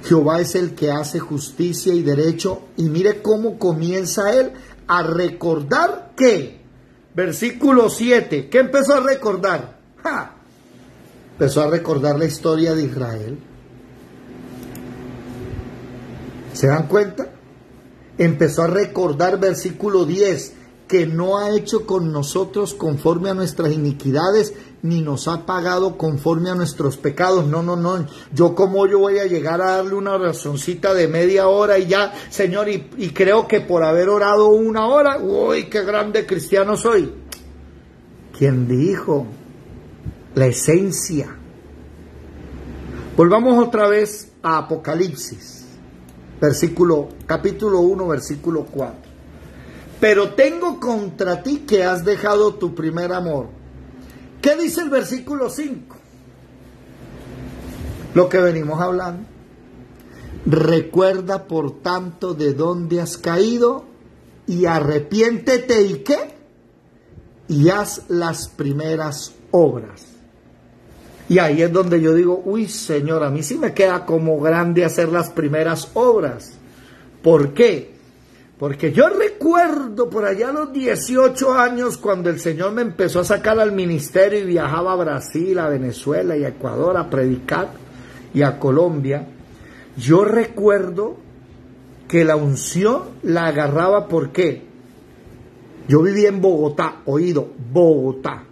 Jehová es el que hace justicia y derecho. Y mire cómo comienza él a recordar que, versículo 7, ¿qué empezó a recordar? Empezó a recordar la historia de Israel. ¿Se dan cuenta? Empezó a recordar, versículo 10, que no ha hecho con nosotros conforme a nuestras iniquidades, ni nos ha pagado conforme a nuestros pecados. No. Yo voy a llegar a darle una oracioncita de media hora y ya, Señor, y creo que por haber orado 1 hora, uy, qué grande cristiano soy. ¿Quién dijo? La esencia. Volvamos otra vez a Apocalipsis, capítulo 1, versículo 4. Pero tengo contra ti que has dejado tu primer amor. ¿Qué dice el versículo 5? Lo que venimos hablando. Recuerda por tanto de dónde has caído y arrepiéntete, ¿y qué? Y haz las primeras obras. Y ahí es donde yo digo, uy, Señor, a mí sí me queda como grande hacer las primeras obras. ¿Por qué? Porque yo recuerdo por allá a los 18 años cuando el Señor me empezó a sacar al ministerio y viajaba a Brasil, a Venezuela y a Ecuador a predicar y a Colombia. Yo recuerdo que la unción la agarraba, ¿por qué? Yo vivía en Bogotá, Bogotá.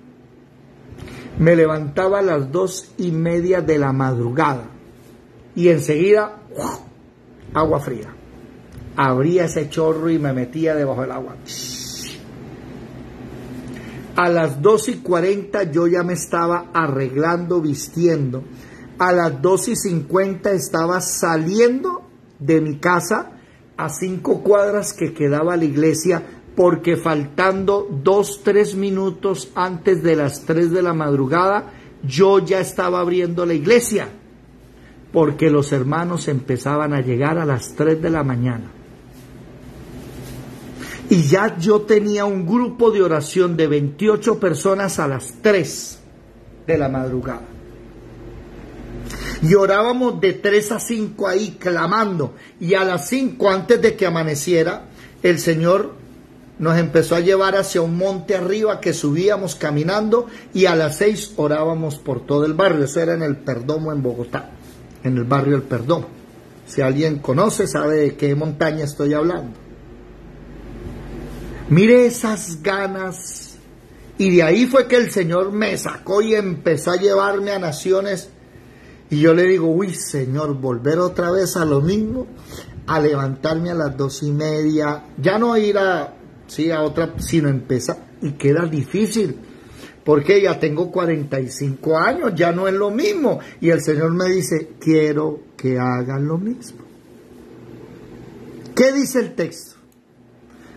Me levantaba a las 2:30 de la madrugada y enseguida agua fría. Abría ese chorro y me metía debajo del agua. A las 2:40 yo ya me estaba arreglando, vistiendo. A las 2:50 estaba saliendo de mi casa a 5 cuadras que quedaba la iglesia, porque faltando 2-3 minutos antes de las 3 de la madrugada, yo ya estaba abriendo la iglesia, porque los hermanos empezaban a llegar a las 3 de la mañana. Y ya yo tenía un grupo de oración de 28 personas a las 3 de la madrugada. Y orábamos de 3 a 5 ahí, clamando. Y a las 5, antes de que amaneciera, el Señor nos empezó a llevar hacia un monte arriba que subíamos caminando, y a las 6 orábamos por todo el barrio. Eso era en el Perdomo, en Bogotá, en el barrio El Perdomo. Si alguien conoce, sabe de qué montaña estoy hablando. Mire esas ganas. Y de ahí fue que el Señor me sacó y empezó a llevarme a naciones. Y yo le digo, uy, Señor, volver otra vez a lo mismo, a levantarme a las 2:30, ya no ir a otra, sino empezar. Y queda difícil, porque ya tengo 45 años, ya no es lo mismo. Y el Señor me dice, quiero que hagan lo mismo. ¿Qué dice el texto?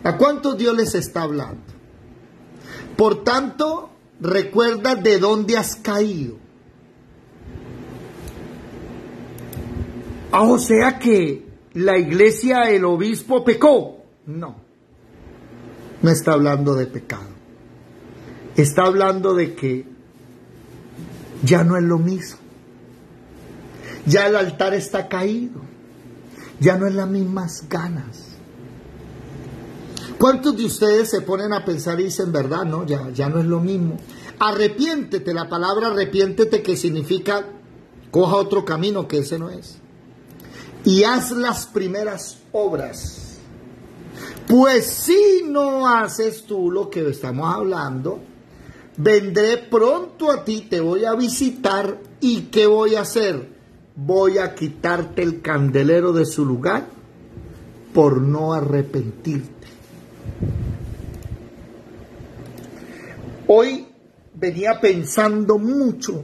¿A cuántos Dios les está hablando? Por tanto, recuerda de dónde has caído. O sea que la iglesia, el obispo pecó. No está hablando de pecado. Está hablando de que ya no es lo mismo. Ya el altar está caído. Ya no es las mismas ganas. ¿Cuántos de ustedes se ponen a pensar y dicen, verdad, no, ya no es lo mismo? Arrepiéntete, la palabra arrepiéntete, que significa coja otro camino, que ese no es. Y haz las primeras obras. Pues si no haces tú lo que estamos hablando, vendré pronto a ti, te voy a visitar, ¿y qué voy a hacer? Voy a quitarte el candelero de su lugar por no arrepentirte. Hoy venía pensando mucho,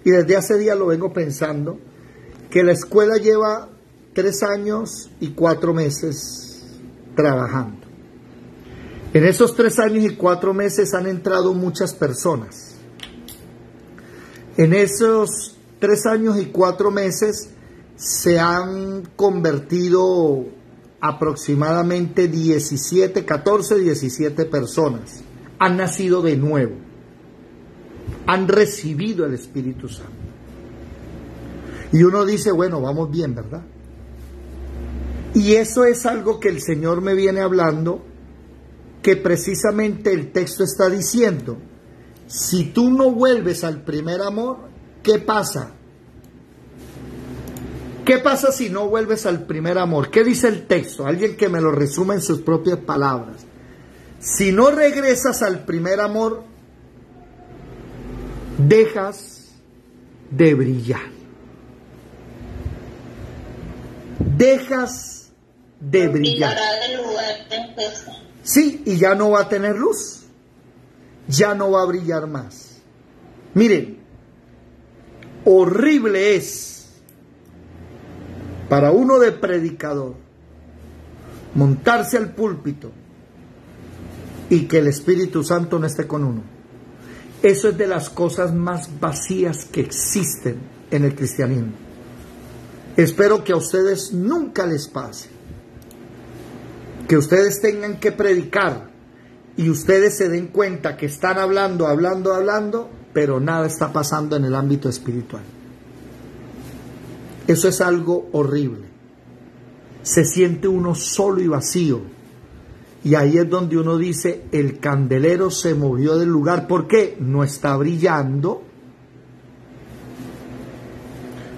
y desde hace días lo vengo pensando, que la escuela lleva 3 años y 4 meses trabajando. En esos 3 años y 4 meses han entrado muchas personas. En esos 3 años y 4 meses se han convertido aproximadamente 17 personas. Han nacido de nuevo. Han recibido el Espíritu Santo. Y uno dice, bueno, vamos bien, ¿verdad? Y eso es algo que el Señor me viene hablando, que precisamente el texto está diciendo. Si tú no vuelves al primer amor, ¿qué pasa? ¿Qué pasa si no vuelves al primer amor? ¿Qué dice el texto? Alguien que me lo resuma en sus propias palabras. Si no regresas al primer amor, dejas de brillar. Dejas de brillar. Sí, y ya no va a tener luz. Ya no va a brillar más. Miren, horrible es para uno de predicador montarse al púlpito y que el Espíritu Santo no esté con uno. Eso es de las cosas más vacías que existen en el cristianismo. Espero que a ustedes nunca les pase, que ustedes tengan que predicar y ustedes se den cuenta que están hablando, pero nada está pasando en el ámbito espiritual. Eso es algo horrible. Se siente uno solo y vacío. Y ahí es donde uno dice, el candelero se movió del lugar. ¿Por qué? No está brillando.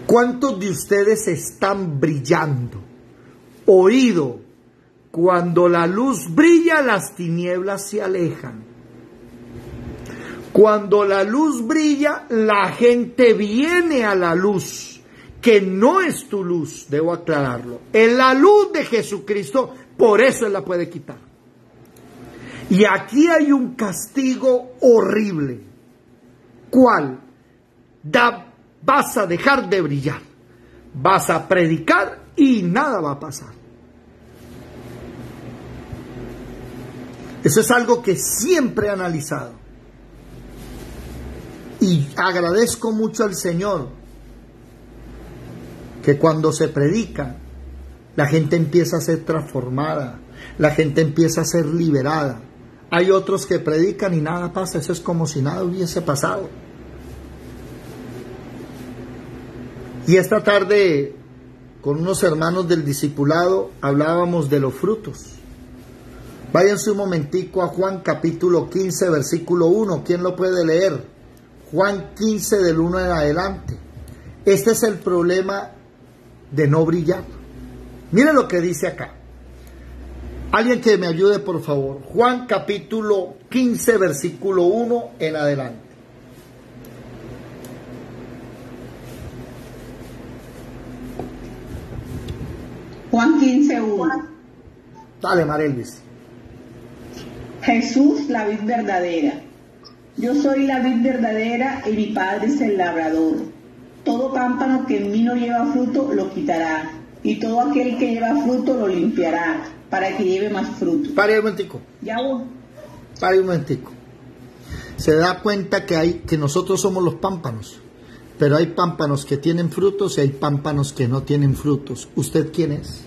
¿Cuántos de ustedes están brillando? Oído, cuando la luz brilla, las tinieblas se alejan. Cuando la luz brilla, la gente viene a la luz. Que no es tu luz, debo aclararlo. Es la luz de Jesucristo, por eso Él la puede quitar. Y aquí hay un castigo horrible. ¿Cuál? Vas a dejar de brillar. Vas a predicar y nada va a pasar. Eso es algo que siempre he analizado. Y agradezco mucho al Señor que cuando se predica, la gente empieza a ser transformada, la gente empieza a ser liberada. Hay otros que predican y nada pasa, eso es como si nada hubiese pasado. Y esta tarde, con unos hermanos del discipulado, hablábamos de los frutos. Váyanse un momentico a Juan capítulo 15, versículo 1. ¿Quién lo puede leer? Juan 15 del 1 en adelante. Este es el problema de no brillar. Miren lo que dice acá. Alguien que me ayude, por favor. Juan capítulo 15, versículo 1 en adelante. Juan 15, 1. Dale, Marelvis. Jesús, la vid verdadera. Yo soy la vid verdadera y mi Padre es el labrador. Todo pámpano que en mí no lleva fruto lo quitará, y todo aquel que lleva fruto lo limpiará, para que lleve más fruto. Pare un momentico. Ya voy. Pare un momentico. Se da cuenta que nosotros somos los pámpanos, pero hay pámpanos que tienen frutos y hay pámpanos que no tienen frutos. ¿Usted quién es?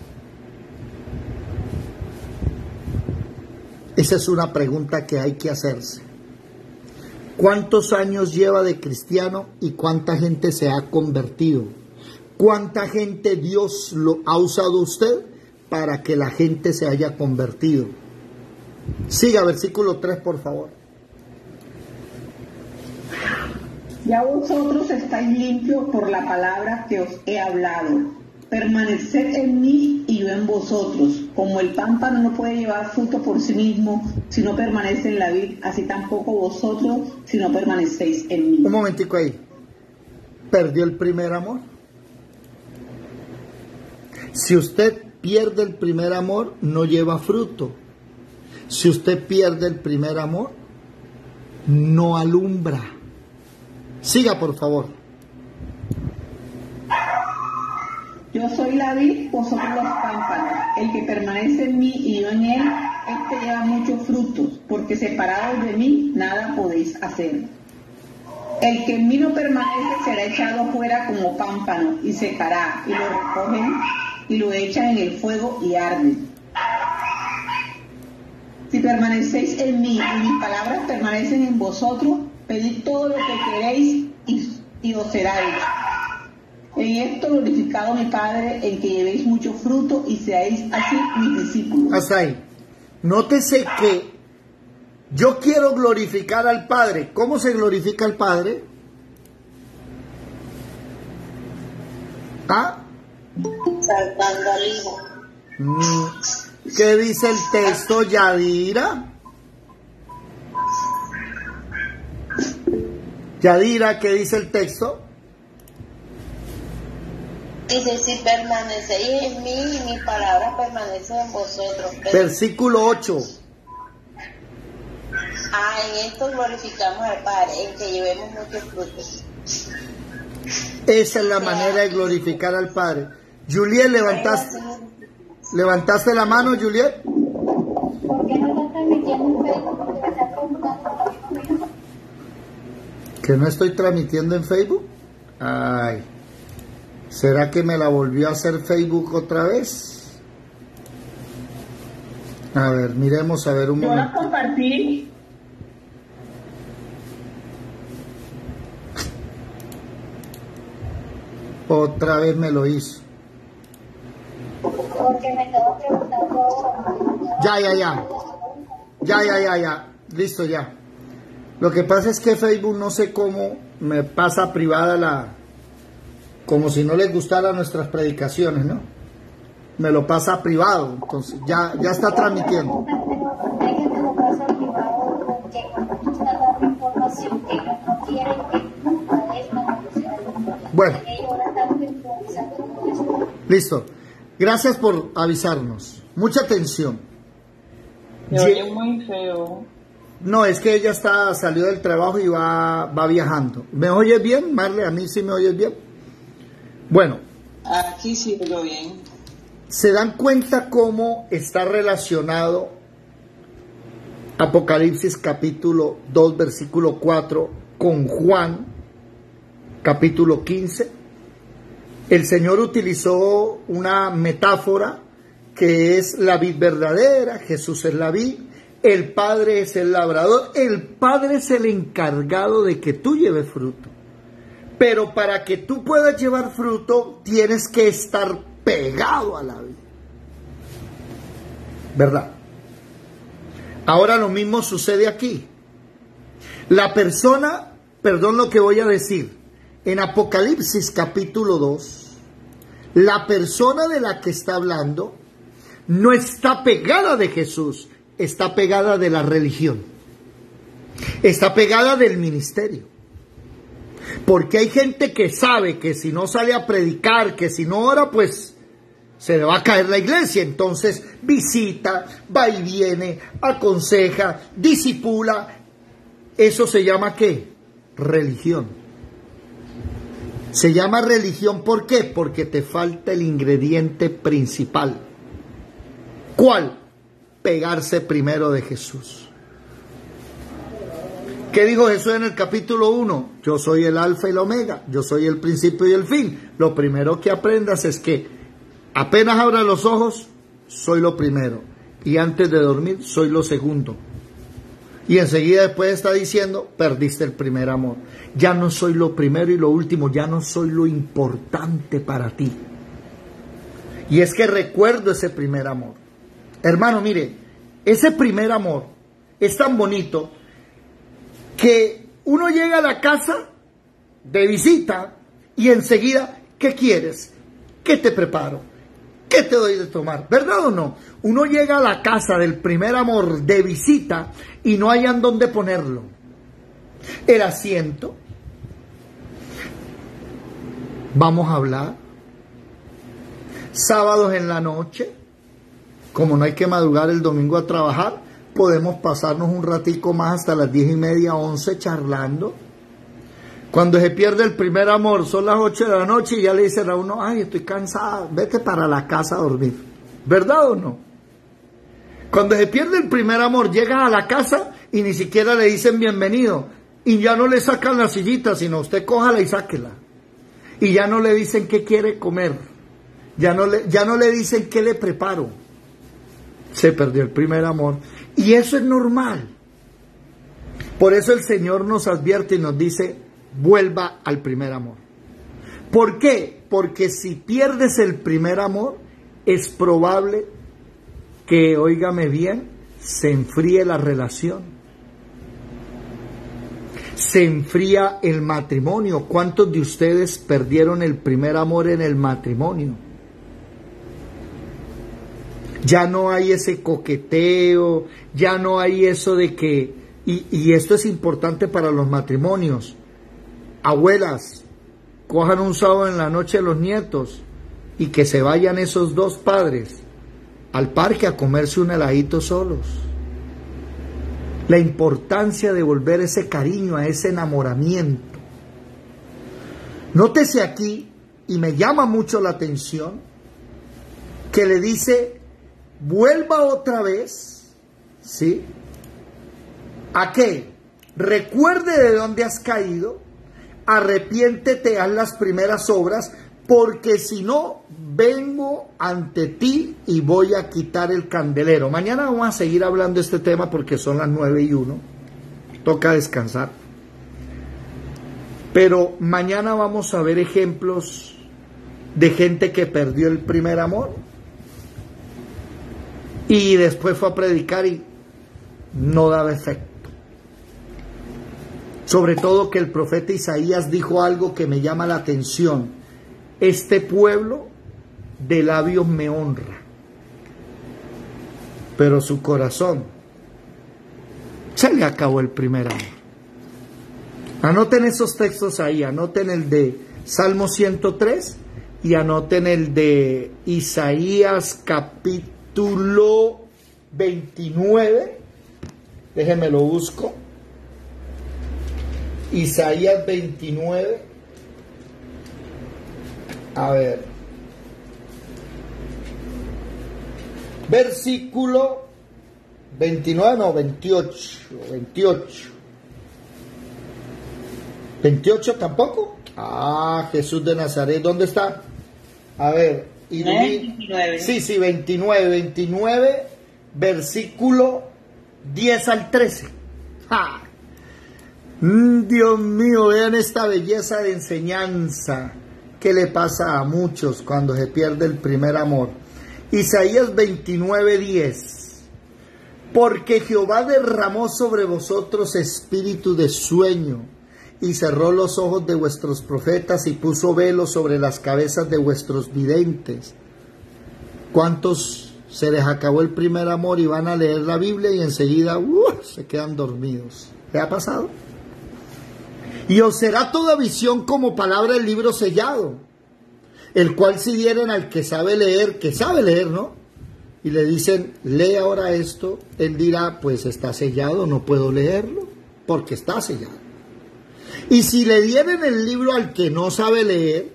Esa es una pregunta que hay que hacerse. ¿Cuántos años lleva de cristiano y cuánta gente se ha convertido? ¿Cuánta gente Dios lo ha usado usted para que la gente se haya convertido? Siga, versículo 3, por favor. Ya vosotros estáis limpios por la palabra que os he hablado. Permaneced en mí y yo en vosotros. Como el pámpano no puede llevar fruto por sí mismo si no permanece en la vid, así tampoco vosotros si no permanecéis en mí. Un momentico ahí. ¿Perdió el primer amor? Si usted pierde el primer amor, no lleva fruto. Si usted pierde el primer amor, no alumbra. Siga, por favor. Yo soy la vid, vosotros los pámpanos. El que permanece en mí y yo en él, este lleva muchos frutos, porque separados de mí nada podéis hacer. El que en mí no permanece será echado fuera como pámpano y secará, y lo recogen y lo echan en el fuego y arden. Si permanecéis en mí y mis palabras permanecen en vosotros, pedid todo lo que queréis y os será hecho. En esto glorificado mi Padre, en que llevéis mucho fruto y seáis así mis discípulos. Hasta ahí. Nótese que yo quiero glorificar al Padre. ¿Cómo se glorifica al Padre? ¿Ah? Salvando al Hijo. ¿Qué dice el texto, Yadira? Yadira, ¿qué dice el texto? Dice, si permanecéis en mí y mi palabra permanece en vosotros. Versículo 8. En esto glorificamos al Padre, en que llevemos muchos frutos. Esa es la manera de glorificar al Padre. Juliet, ¿levantaste la mano, Juliet? ¿Por qué no está transmitiendo en Facebook? Porque me está preguntando. ¿Que no estoy transmitiendo en Facebook? Ay, ¿será que me la volvió a hacer Facebook otra vez? A ver, miremos a ver un momento. Yo la compartí. Otra vez me lo hizo. Porque me estaba preguntando ahora. Ya. Listo, ya. Lo que pasa es que Facebook no sé cómo me pasa privada como si no les gustara nuestras predicaciones, ¿no? Me lo pasa privado, entonces ya está transmitiendo. Hay que te lo pasa privado porque cuando tú estás dando información que ellos no quieren que padezcan o sea, Bueno. ellos ahora están improvisando todo esto. Listo. Gracias por avisarnos. Mucha atención. Me oye muy feo. No, es que ella salió del trabajo y va viajando. ¿Me oyes bien, Marle? A mí sí me oyes bien. Bueno. Aquí sí oigo bien. ¿Se dan cuenta cómo está relacionado Apocalipsis capítulo 2, versículo 4 con Juan capítulo 15? El Señor utilizó una metáfora que es la vid verdadera, Jesús es la vid, el Padre es el labrador, el Padre es el encargado de que tú lleves fruto. Pero para que tú puedas llevar fruto, tienes que estar pegado a la vid. ¿Verdad? Ahora lo mismo sucede aquí. La persona, perdón lo que voy a decir, en Apocalipsis capítulo 2, la persona de la que está hablando no está pegada de Jesús, está pegada de la religión, está pegada del ministerio. Porque hay gente que sabe que si no sale a predicar, que si no ora, pues se le va a caer la iglesia. Entonces visita, va y viene, aconseja, disipula. Eso se llama ¿qué? Religión. Se llama religión, ¿por qué? Porque te falta el ingrediente principal. ¿Cuál? Pegarse primero de Jesús. ¿Qué dijo Jesús en el capítulo 1? Yo soy el alfa y la omega, yo soy el principio y el fin. Lo primero que aprendas es que apenas abras los ojos, soy lo primero. Y antes de dormir, soy lo segundo. Y enseguida después está diciendo, perdiste el primer amor. Ya no soy lo primero y lo último, ya no soy lo importante para ti. Y es que recuerdo ese primer amor. Hermano, mire, ese primer amor es tan bonito que uno llega a la casa de visita y enseguida, ¿qué quieres? ¿Qué te preparo? ¿Qué te doy de tomar? ¿Verdad o no? Uno llega a la casa del primer amor de visita y no hayan dónde ponerlo. El asiento. Vamos a hablar. Sábados en la noche, como no hay que madrugar el domingo a trabajar, podemos pasarnos un ratico más hasta las 10:30, 11 charlando. Cuando se pierde el primer amor, son las 8 de la noche y ya le dicen a uno, ay, estoy cansada, vete para la casa a dormir. ¿Verdad o no? Cuando se pierde el primer amor, llega a la casa y ni siquiera le dicen bienvenido. Y ya no le sacan la sillita, sino usted cójala y sáquela. Y ya no le dicen qué quiere comer. Ya no le dicen qué le preparo. Se perdió el primer amor. Y eso es normal. Por eso el Señor nos advierte y nos dice, vuelva al primer amor. ¿Por qué? Porque si pierdes el primer amor, es probable que, óigame bien, se enfríe la relación. Se enfría el matrimonio. ¿Cuántos de ustedes perdieron el primer amor en el matrimonio? Ya no hay ese coqueteo, ya no hay eso de que, y esto es importante para los matrimonios. Abuelas, cojan un sábado en la noche los nietos y que se vayan esos dos padres al parque a comerse un heladito solos. La importancia de volver ese cariño, a ese enamoramiento. Nótese aquí, y me llama mucho la atención, que le dice, vuelva otra vez, ¿sí? ¿A qué? Recuerde de dónde has caído, arrepiéntete, haz las primeras obras, porque si no, vengo ante ti y voy a quitar el candelero. Mañana vamos a seguir hablando de este tema porque son las 9:01. Toca descansar. Pero mañana vamos a ver ejemplos de gente que perdió el primer amor y después fue a predicar y no daba efecto. Sobre todo que el profeta Isaías dijo algo que me llama la atención. Este pueblo de labios me honra, pero su corazón se le acabó el primer amor. Anoten esos textos ahí, anoten el de Salmo 103 y anoten el de Isaías capítulo 29. Déjenme lo busco. Isaías 29. A ver. Versículo 29, no, 28. 28 tampoco. Ah, Jesús de Nazaret, ¿dónde está? A ver. 29. Sí, 29, versículo 10 al 13. ¡Ja! Dios mío, vean esta belleza de enseñanza que le pasa a muchos cuando se pierde el primer amor. Isaías 29:10. Porque Jehová derramó sobre vosotros espíritu de sueño, y cerró los ojos de vuestros profetas, y puso velo sobre las cabezas de vuestros videntes. ¿Cuántos se les acabó el primer amor y van a leer la Biblia y enseguida se quedan dormidos? ¿Qué ha pasado? Y os será toda visión como palabra del libro sellado, el cual si dieren al que sabe leer, ¿no? Y le dicen, lee ahora esto, él dirá, pues está sellado, no puedo leerlo, porque está sellado. Y si le dieren el libro al que no sabe leer,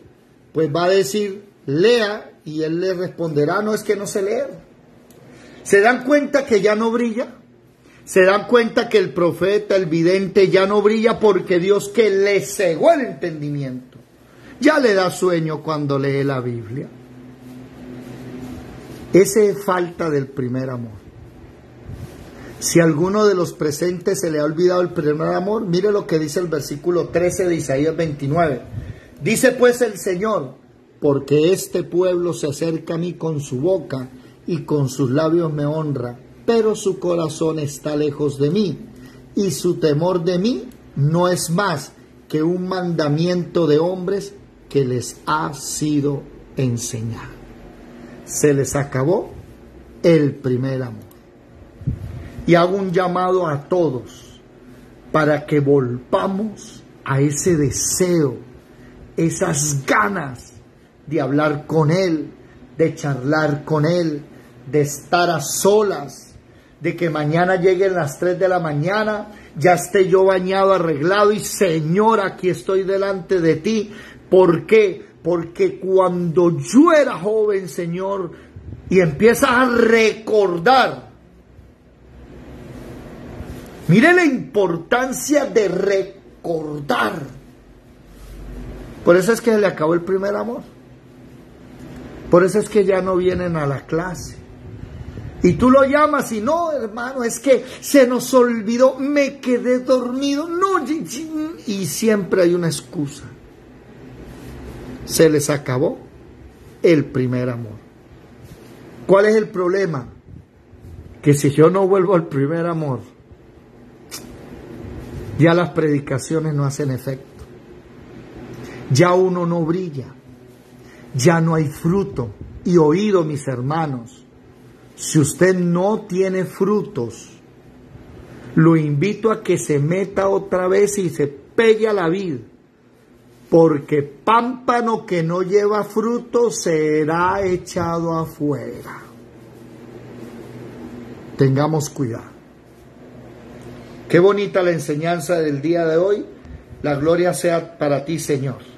pues va a decir, lea, y él le responderá, no, es que no sé leer. ¿Se dan cuenta que ya no brilla? ¿Se dan cuenta que el profeta, el vidente, ya no brilla porque Dios que le cegó el entendimiento, ya le da sueño cuando lee la Biblia? Esa es falta del primer amor. Si a alguno de los presentes se le ha olvidado el primer amor, mire lo que dice el versículo 13 de Isaías 29. Dice pues el Señor, porque este pueblo se acerca a mí con su boca y con sus labios me honra, pero su corazón está lejos de mí, y su temor de mí no es más que un mandamiento de hombres que les ha sido enseñado. Se les acabó el primer amor. Y hago un llamado a todos para que volvamos a ese deseo, esas ganas de hablar con Él, de charlar con Él, de estar a solas, de que mañana lleguen las 3 de la mañana, ya esté yo bañado, arreglado y Señor, aquí estoy delante de ti. ¿Por qué? Porque cuando yo era joven, Señor, y empiezas a recordar, mire la importancia de recordar. Por eso es que se le acabó el primer amor. Por eso es que ya no vienen a la clase. Y tú lo llamas y no, hermano, es que se nos olvidó, me quedé dormido. No, y siempre hay una excusa. Se les acabó el primer amor. ¿Cuál es el problema? Que si yo no vuelvo al primer amor, ya las predicaciones no hacen efecto. Ya uno no brilla. Ya no hay fruto. Y oído, mis hermanos, si usted no tiene frutos, lo invito a que se meta otra vez y se pegue a la vid, porque pámpano que no lleva fruto será echado afuera. Tengamos cuidado. Qué bonita la enseñanza del día de hoy. La gloria sea para ti, Señor.